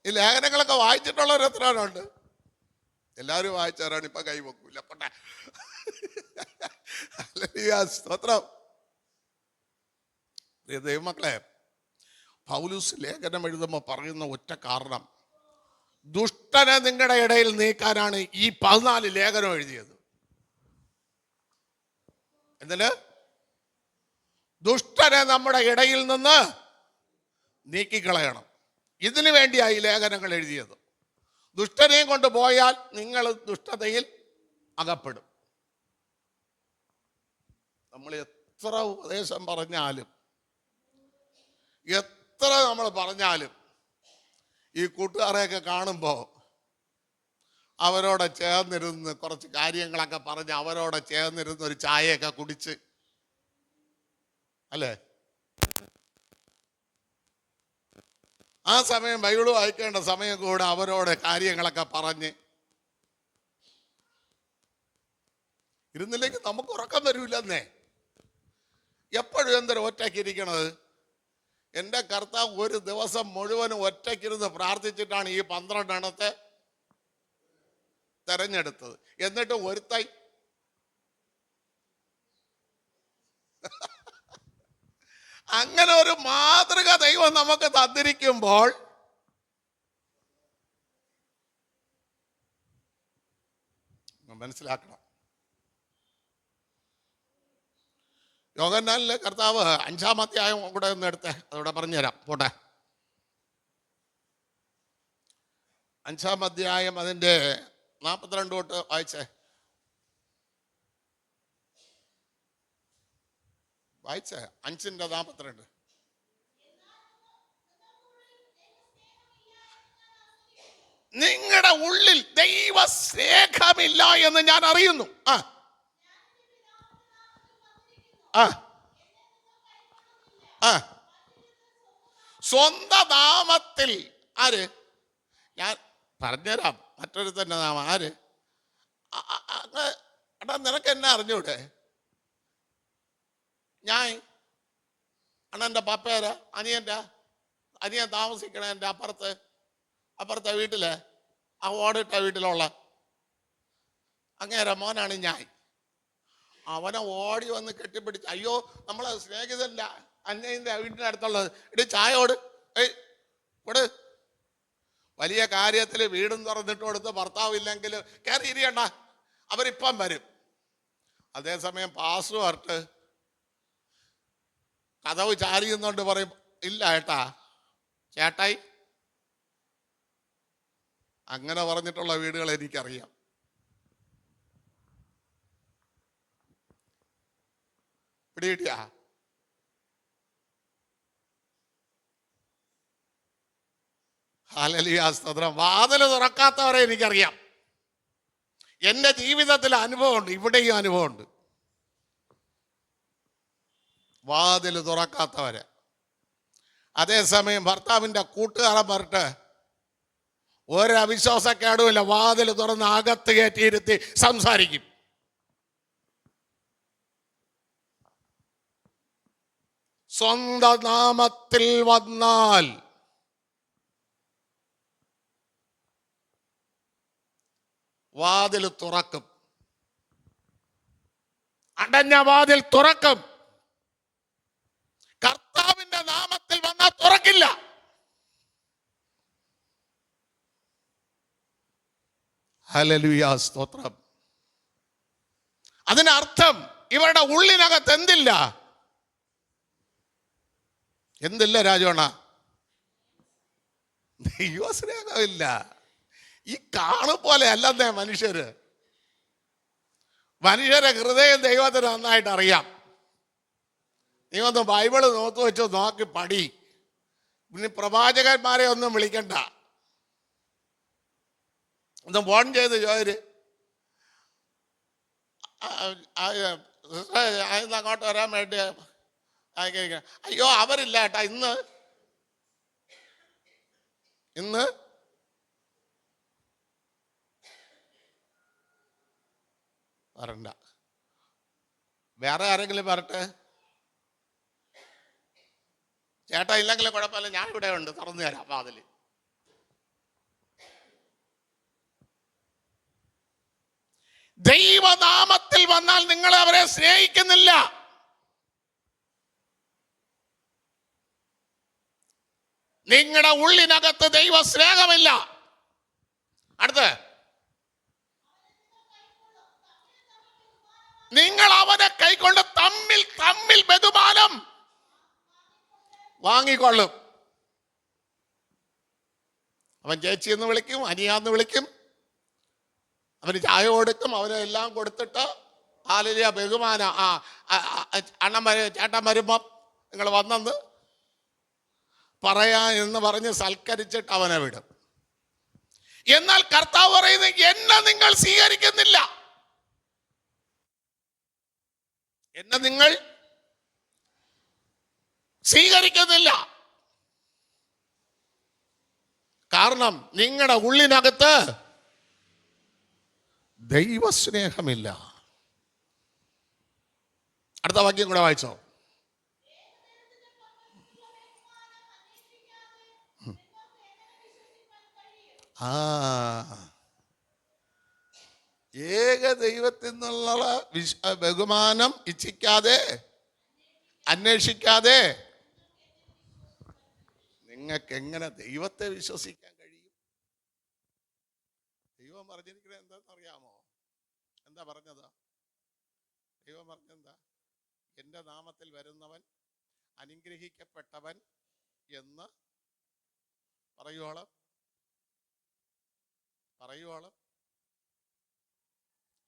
ഈ ലേഖനങ്ങളൊക്കെ വായിച്ചിട്ടുള്ളവർ എത്ര പേരുണ്ട്? എല്ലാവരും വായിച്ചവരാണ്. ഇപ്പൊ കൈ വെക്കൂല. കൊട്ടെ സ്തോത്രം. ദൈവമക്കളെ, പൗലൂസ് ലേഖനം എഴുതുമ്പോൾ പറയുന്ന ഒറ്റ കാരണം, ദുഷ്ടനെ നിങ്ങളുടെ ഇടയിൽ നീക്കാനാണ് ഈ 14 ലേഖനം എഴുതിയത്. എന്തിന്? ദുഷ്ടനെ നമ്മുടെ ഇടയിൽ നിന്ന് നീക്കിക്കളയണം. ഇതിനു വേണ്ടിയായി ലേഖനങ്ങൾ എഴുതിയത്. ദുഷ്ടനെയും കൊണ്ട് പോയാൽ നിങ്ങൾ ദുഷ്ടതയിൽ അകപ്പെടും. നമ്മൾ എത്ര ഉപദേശം പറഞ്ഞാലും, എത്ര നമ്മൾ പറഞ്ഞാലും, ഈ കൂട്ടുകാരെയൊക്കെ കാണുമ്പോൾ അവരോട് ചേർന്നിരുന്ന് കുറച്ച് കാര്യങ്ങളൊക്കെ പറഞ്ഞ് അവരോട് ചേർന്നിരുന്ന് ഒരു ചായയൊക്കെ കുടിച്ച്, അല്ലേ? ആ സമയം ബൈബിൾ വായിക്കേണ്ട സമയം കൂടെ അവരോട് കാര്യങ്ങളൊക്കെ പറഞ്ഞ് ഇരുന്നില്ലെങ്കിൽ നമുക്ക് ഉറക്കം വരില്ലെന്നേ. എപ്പോഴും എന്തൊരു ഒറ്റയ്ക്കിരിക്കണത്? എൻ്റെ കർത്താവ് ഒരു ദിവസം മുഴുവനും ഒറ്റയ്ക്കിരുന്ന് പ്രാർത്ഥിച്ചിട്ടാണ് ഈ 12 എണ്ണത്തെ തെരഞ്ഞെടുത്തത്. എന്നിട്ട് ഒരുത്തായി അങ്ങനെ ഒരു മാതൃക ദൈവം നമുക്ക് തന്നിരിക്കുമ്പോൾ മനസ്സിലാക്കണം. യോഹന്നാനിലെ കർത്താവ് 5-ാം അധ്യായം കൂടെ ഒന്ന് എടുത്തേ, അതോടെ പറഞ്ഞുതരാം. പോട്ടെ. 5-ാം അധ്യായം അതിൻ്റെ 42 തൊട്ട് വായിച്ചേ. വായിച്ചേ 5:42. നിങ്ങളുടെ ഉള്ളിൽ ദൈവ സ്നേഹമില്ല എന്ന് ഞാൻ അറിയുന്നു. സ്വന്തം നാമത്തിൽ ആര്? ഞാൻ പറഞ്ഞുതരാം. മറ്റൊരു തന്നെ നാമം ആര്? എടാ, നിനക്ക് എന്നെ അറിഞ്ഞൂടെ? ഞാൻ അണ്ണൻ്റെ പപ്പേര അനിയൻ താമസിക്കണേ എൻ്റെ അപ്പുറത്തെ വീട്ടില്, ആ ഓടിട്ട വീട്ടിലുള്ള അങ്ങേരെ മോനാണ് ഞാൻ. അവനെ ഓടി വന്ന് കെട്ടിപ്പിടിച്ച്, അയ്യോ നമ്മളെ സ്നേഹിതല്ല അന്യൻ്റെ വീടിൻ്റെ അടുത്തുള്ളത്, ഇടി ചായോട് ഇവിടെ വലിയ കാര്യത്തിൽ വീടും തുറന്നിട്ട് കൊടുത്ത് ഭർത്താവില്ലെങ്കിൽ കയറി ഇരിയണ്ട, അവരിപ്പം വരും. അതേസമയം പാസ്വേർട്ട് കഥവ് ചാരിയുന്നുണ്ട് പറയും, ഇല്ല ഏട്ടാ ചേട്ടായി. അങ്ങനെ പറഞ്ഞിട്ടുള്ള വീടുകൾ എനിക്കറിയാം. പിടികിട്ടിയാ? ഹല്ലേലൂയ, സ്തോത്രം. വാതിൽ തുറക്കാത്തവരെ എനിക്കറിയാം. എൻ്റെ ജീവിതത്തിൽ അനുഭവമുണ്ട്, ഇവിടെയും അനുഭവമുണ്ട്. വാതിൽ തുറക്കാത്തവരെ. അതേസമയം ഭർത്താവിൻ്റെ കൂട്ടുകാരൻ പറഞ്ഞിട്ട് ഒരവിശ്വാസക്കേടുമില്ല, വാതിൽ തുറന്ന് അകത്ത് കയറ്റിയിരുത്തി സംസാരിക്കും. സ്വന്തം നാമത്തിൽ വന്നാൽ വാതിൽ തുറക്കും, അടഞ്ഞ വാതിൽ തുറക്കും. കർത്താവിന്റെ നാമത്തിൽ വന്നാൽ തുറക്കില്ല. ഹല്ലേലൂയ, സ്തോത്രം. അതിനർത്ഥം ഇവരുടെ ഉള്ളിനകത്ത് എന്തില്ല രാജോണ? ദൈവസ്നേഹമില്ല. ഈ കാണുപോലെ അല്ലെന്നേ മനുഷ്യരെ ഹൃദയം ദൈവത്തിന് നന്നായിട്ട് അറിയാം. നീ ഒന്ന് ബൈബിള് നോക്കി പഠി. പിന്നെ പ്രവാചകന്മാരെ ഒന്നും വിളിക്കണ്ട, ഒന്ന് ഫോൺ ചെയ്ത് ചോര് അങ്ങോട്ട് വരാൻ വേണ്ടി. അയ്യോ അവരില്ല കേട്ടാ, ഇന്ന് വരണ്ട. വേറെ ആരെങ്കിലും വരട്ടെ. ചേട്ടാ ഇല്ലെങ്കിലും കുഴപ്പമില്ല, ഞാൻ ഇവിടെ ഉണ്ട്, തുറന്നു തരാം വാതില്. ദൈവനാമത്തിൽ വന്നാൽ നിങ്ങൾ അവരെ സ്നേഹിക്കുന്നില്ല. നിങ്ങളുടെ ഉള്ളിനകത്ത് ദൈവ സ്നേഹമില്ല. അടുത്ത്, നിങ്ങൾ അവനെ കൈക്കൊണ്ട് തമ്മിൽ ബഹുമാനം വാങ്ങിക്കൊള്ളും. അവൻ ചേച്ചി എന്ന് വിളിക്കും, അനിയാന്ന് വിളിക്കും, അവന് ചായ കൊടുക്കും, അവന് എല്ലാം കൊടുത്തിട്ട് ഹാലലിയ ബഹുമാനം. ചേട്ടൻ വരുമ്പം നിങ്ങൾ വന്നെന്ന് പറയാ എന്ന് പറഞ്ഞ് സൽക്കരിച്ചിട്ട് അവനെ വിടും. എന്നാൽ കർത്താവ് പറയുന്നത്, എന്നെ നിങ്ങൾ സ്വീകരിക്കുന്നില്ല, എന്നെ നിങ്ങൾ സ്വീകരിക്കുന്നില്ല. കാരണം നിങ്ങളുടെ ഉള്ളിനകത്ത് ദൈവസ്നേഹമില്ല. അടുത്ത വാക്യം കൂടെ വായിച്ചോ. ഏക ദൈവത്തിൽ നിന്നുള്ള ബഹുമാനം ഇച്ഛിക്കാതെ, അന്വേഷിക്കാതെ നിങ്ങൾക്ക് എങ്ങനെ ദൈവത്തെ വിശ്വസിക്കാൻ കഴിയും? ദൈവം പറഞ്ഞിരിക്കുന്നത് എന്താണെന്നറിയാമോ? എന്താ പറഞ്ഞത്? ദൈവം പറഞ്ഞെന്താ? എൻ്റെ നാമത്തിൽ വരുന്നവൻ അനുഗ്രഹിക്കപ്പെട്ടവൻ എന്ന് പറയുവോളം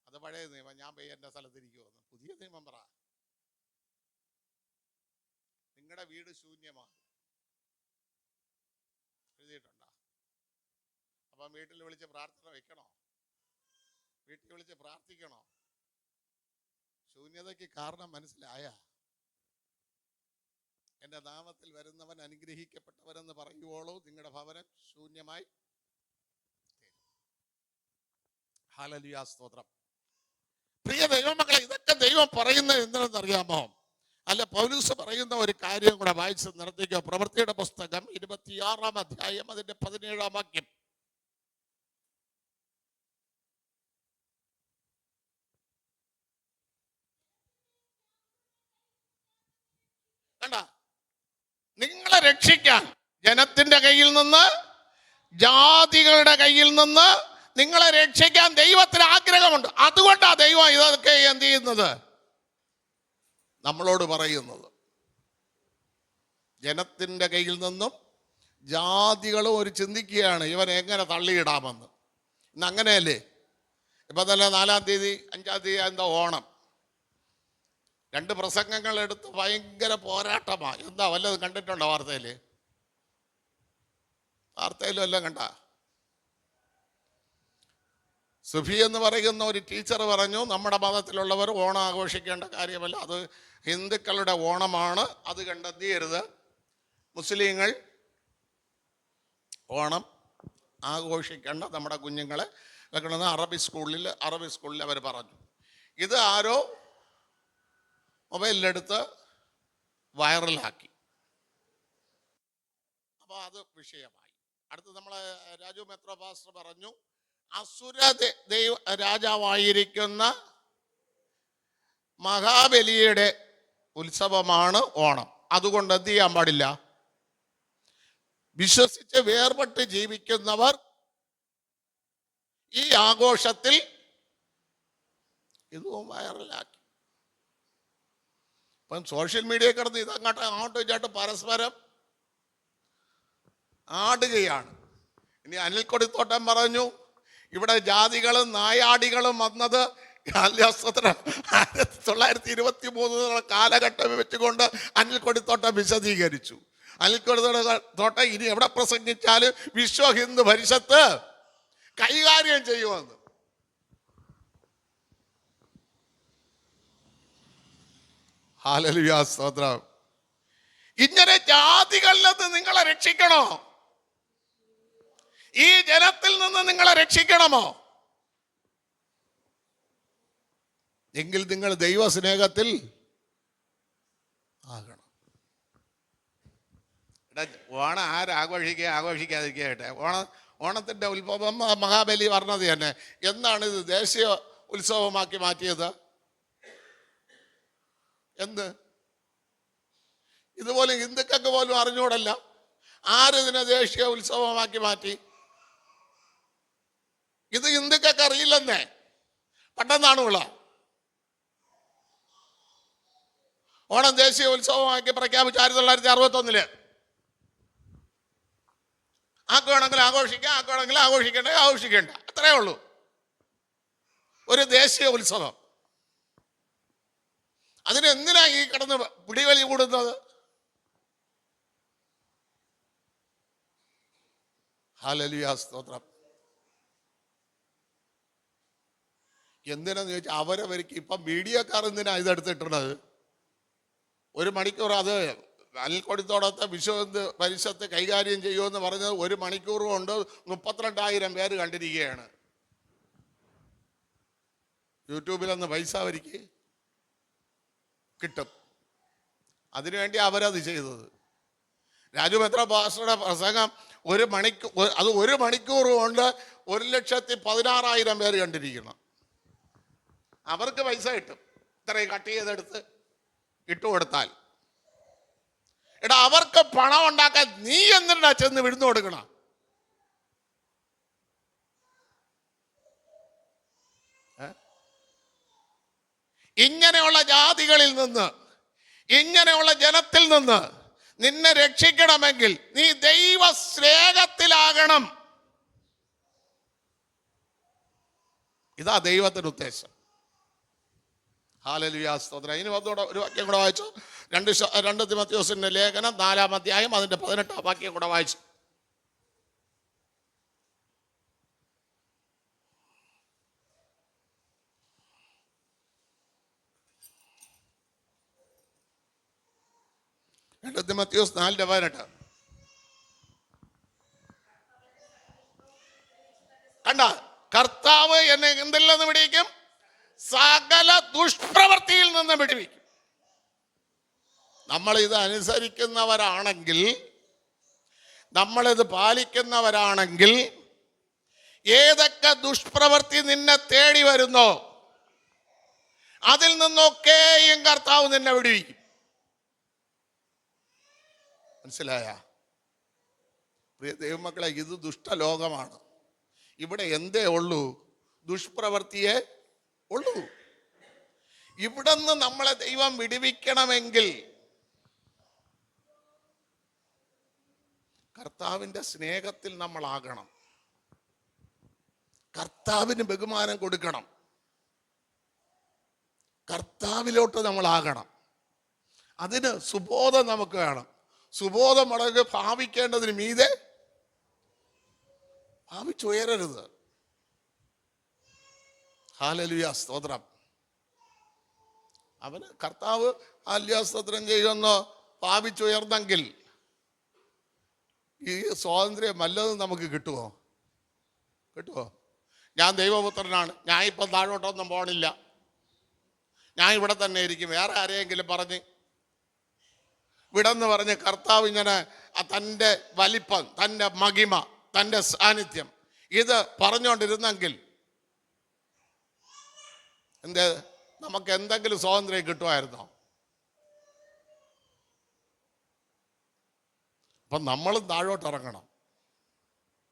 അത് പഴയ നിയമം. ഞാൻ പോയി എൻ്റെ സ്ഥലത്തിരിക്കുമെന്ന്. പുതിയ നിയമം പറ. നിങ്ങളുടെ വീട് ശൂന്യമാണ് എഴുതിയിട്ടുണ്ടോ? അപ്പം വീട്ടിൽ വിളിച്ച് പ്രാർത്ഥന വെക്കണോ? വീട്ടിൽ വിളിച്ച് പ്രാർത്ഥിക്കണോ? ശൂന്യതയ്ക്ക് കാരണം മനസ്സിലായ? എൻ്റെ നാമത്തിൽ വരുന്നവൻ അനുഗ്രഹിക്കപ്പെട്ടവരെന്ന് പറയുവോളൂ നിങ്ങളുടെ ഭവനം ശൂന്യമായി. ഹല്ലേലൂയ, സ്തോത്രം. പ്രിയ ദൈവമക്കളെ, ഇതൊക്കെ ദൈവം പറയുന്നത് എന്തിനെന്നറിയാമോ? അല്ല, പൗലോസ് പറയുന്ന ഒരു കാര്യം കൂടെ വായിച്ച് നിർത്തിക്കോ. പ്രവൃത്തിയുടെ പുസ്തകം 26-ാം അധ്യായം അതിന്റെ 17-ാം വാക്യം. കണ്ട, നിങ്ങളെ രക്ഷിക്കാൻ ജനത്തിന്റെ കയ്യിൽ നിന്ന്, ജാതികളുടെ കയ്യിൽ നിന്ന് നിങ്ങളെ രക്ഷിക്കാൻ ദൈവത്തിന് ആഗ്രഹമുണ്ട്. അതുകൊണ്ടാണ് ദൈവം ഇതൊക്കെ എന്ത് ചെയ്യുന്നത്, നമ്മളോട് പറയുന്നത്. ജനത്തിൻ്റെ കയ്യിൽ നിന്നും ജാതികളും ഒരു ചിന്തിക്കുകയാണ് ഇവൻ എങ്ങനെ തള്ളിയിടാമെന്ന്. ഇന്ന് അങ്ങനെയല്ലേ? ഇപ്പം തന്നെ 4-ാം തീയതി 5-ാം തീയതി എന്താ ഓണം, 2 പ്രസംഗങ്ങൾ എടുത്ത് ഭയങ്കര പോരാട്ടമാണ്. എന്താ വല്ലതും കണ്ടിട്ടുണ്ടോ വാർത്തയിലും എല്ലാം കണ്ട? സുഫി എന്ന് പറയുന്ന ഒരു ടീച്ചർ പറഞ്ഞു, നമ്മുടെ മതത്തിലുള്ളവർ ഓണം ആഘോഷിക്കേണ്ട കാര്യമല്ല, അത് ഹിന്ദുക്കളുടെ ഓണമാണ്, അത് കണ്ടെത്തിയരുത്, മുസ്ലിങ്ങൾ ഓണം ആഘോഷിക്കേണ്ട നമ്മുടെ കുഞ്ഞുങ്ങളെ വെക്കണമെന്ന് അറബി സ്കൂളിൽ അവർ പറഞ്ഞു. ഇത് ആരോ മൊബൈലിലെടുത്ത് വൈറലാക്കി. അപ്പോൾ അത് വിഷയമായി. അടുത്ത് നമ്മളെ രാജു മെത്ര പാസ്റ്റർ പറഞ്ഞു, അസുര ദൈവ രാജാവായിരിക്കുന്ന മഹാബലിയുടെ ഉത്സവമാണ് ഓണം. അതുകൊണ്ട് എന്ത് ചെയ്യാൻ പാടില്ല? വിശ്വസിച്ച് വേർപെട്ട് ജീവിക്കുന്നവർ ഈ ആഘോഷത്തിൽ ഇതും വൈറലാക്കി. ഇപ്പം സോഷ്യൽ മീഡിയ കിടന്ന് അങ്ങോട്ടും ഇങ്ങോട്ടും പരസ്പരം ആടുകയാണ്. ഇനി അനിൽ കൊടിത്തോട്ടം പറഞ്ഞു, ഇവിടെ ജാതികളും നായാടികളും വന്നത് 1923 കാലഘട്ടം വെച്ചുകൊണ്ട് അനിൽ കൊടിത്തോട്ടം വിശദീകരിച്ചു. അനിൽ കൊടിത്തോട്ടം ഇനി എവിടെ പ്രസംഗിച്ചാലും വിശ്വ ഹിന്ദു പരിഷത്ത് കൈകാര്യം ചെയ്യുമെന്ന്. ഹല്ലേലൂയ, സ്തോത്രം. ഇങ്ങനെ ജാതികളിൽ നിന്ന് നിങ്ങളെ രക്ഷിക്കണോ? ഈ ജനത്തിൽ നിന്ന് നിങ്ങളെ രക്ഷിക്കണമോ? എങ്കിൽ നിങ്ങൾ ദൈവസ്നേഹത്തിൽ ആകണം. ഓണം ആഘോഷിക്കാതിരിക്കട്ടെ. ഓണത്തിൻ്റെ ഉത്സവം മഹാബലി പറഞ്ഞത് തന്നെ. എന്നാണ് ഇത് ദേശീയ ഉത്സവമാക്കി മാറ്റിയത്? എന്ത്? ഇതുപോലെ ഹിന്ദുക്കൾക്ക് പോലും അറിഞ്ഞൂടല്ല. ആരിതിനെ ദേശീയ ഉത്സവമാക്കി മാറ്റി? ഇത് ഹിന്ദുക്കൾക്ക് അറിയില്ലെന്നേ. പെട്ടെന്നാണുള്ള ഓണം ദേശീയ ഉത്സവമാക്കി പ്രഖ്യാപിച്ചു 1961. ആക്കുകയാണെങ്കിൽ ആഘോഷിക്കേണ്ട അത്രേ ഉള്ളൂ. ഒരു ദേശീയ ഉത്സവം. അതിനെന്തിനാ ഈ കിടന്ന് പിടിവലി കൂടുന്നത്? ഹല്ലേലൂയ, സ്തോത്രം. എന്തിനാന്ന് ചോദിച്ചാൽ അവരവർക്ക് ഇപ്പം മീഡിയക്കാർ എന്തിനാ ഇതെടുത്തിട്ടുള്ളത്? 1 മണിക്കൂർ അത് അനിൽ കൊടിത്തോടത്തെ വിശ്വ പരിഷത്ത് കൈകാര്യം ചെയ്യുമെന്ന് പറഞ്ഞത് 1 മണിക്കൂർ കൊണ്ട് 32,000 പേര് കണ്ടിരിക്കുകയാണ്. യൂട്യൂബിലൊന്ന് പൈസ അവർക്ക് കിട്ടും. അതിനുവേണ്ടി അവരത് ചെയ്തത്. രാജു മെത്ര പാസ്റ്ററുടെ പ്രസംഗം 1 മണിക്കൂർ കൊണ്ട് 1,16,000 പേര് കണ്ടിരിക്കണം. അവർക്ക് പൈസ കിട്ടും. ഇത്രയും കട്ട് ചെയ്തെടുത്ത് ഇട്ടുകൊടുത്താൽ. എടാ, അവർക്ക് പണം ഉണ്ടാക്കാൻ നീ എന്തിനാ ചെന്ന് വിഴുന്നു കൊടുക്കണം? ഇങ്ങനെയുള്ള ജാതികളിൽ നിന്ന്, ഇങ്ങനെയുള്ള ജനത്തിൽ നിന്ന് നിന്നെ രക്ഷിക്കണമെങ്കിൽ നീ ദൈവ സ്നേഹത്തിലാകണം. ഇതാ ദൈവത്തിന്റെ ഉദ്ദേശം. ഹല്ലേലൂയ, സ്തോത്രം. ഇനി ഒന്നുകൂടെ ഒരു വാക്യം കൂടെ വായിച്ചു. 2 തിമോഥെയോസിന്റെ ലേഖനം 4-ാം അധ്യായം അതിന്റെ 18-ാം വാക്യം കൂടെ വായിച്ചു. തിമോഥെയോസ് 4:18 കണ്ട. കർത്താവ് എന്നെ എന്തിൽ നിന്ന് വിടിവിക്കും? സകല ദുഷ്പ്രവൃത്തിയിൽ നിന്ന് വിടുവിക്കും. നമ്മളിത് അനുസരിക്കുന്നവരാണെങ്കിൽ, നമ്മളിത് പാലിക്കുന്നവരാണെങ്കിൽ, ഏതൊക്കെ ദുഷ്പ്രവൃത്തി നിന്നെ തേടി വരുന്നോ അതിൽ നിന്നൊക്കെയും കർത്താവ് നിന്നെ വിടുവിക്കും. മനസ്സിലായ പ്രിയ ദൈവമക്കളെ? ഇത് ദുഷ്ടലോകമാണ്. ഇവിടെ എന്തേ ഉള്ളൂ? ദുഷ്പ്രവൃത്തിയെ ഉള്ളൂ. ഇവിടുന്ന് നമ്മളെ ദൈവം വിടുവിക്കണമെങ്കിൽ കർത്താവിൻ്റെ സ്നേഹത്തിൽ നമ്മളാകണം. കർത്താവിന് ബഹുമാനം കൊടുക്കണം. കർത്താവിലോട്ട് നമ്മളാകണം. അതിന് സുബോധം നമുക്ക് വേണം. സുബോധം വളരെ ഭാവിക്കേണ്ടതിന് മീതെ ഭാവിച്ചുയരരുത്. ഹല്ലേലൂയ, സ്തോത്രം. അവന് കർത്താവ് ഹല്ലേലൂയ സ്തോത്രം ചെയ്യുമെന്ന് ഭാവിച്ചുയർന്നെങ്കിൽ ഈ സ്വാതന്ത്ര്യം വല്ലതും നമുക്ക് കിട്ടുമോ? ഞാൻ ദൈവപുത്രനാണ്, ഞാൻ ഇപ്പം താഴോട്ടൊന്നും പോണില്ല, ഞാൻ ഇവിടെ തന്നെ ഇരിക്കും, വേറെ ആരെയെങ്കിലും പറഞ്ഞ് വിടെന്ന് പറഞ്ഞ് കർത്താവ് ഇങ്ങനെ തൻ്റെ വലിപ്പം, തൻ്റെ മഹിമ, തൻ്റെ സാന്നിധ്യം ഇത് പറഞ്ഞുകൊണ്ടിരുന്നെങ്കിൽ നമുക്ക് എന്തെങ്കിലും സ്വാതന്ത്ര്യം കിട്ടുമായിരുന്നോ? അപ്പം നമ്മളും താഴോട്ട് ഇറങ്ങണം.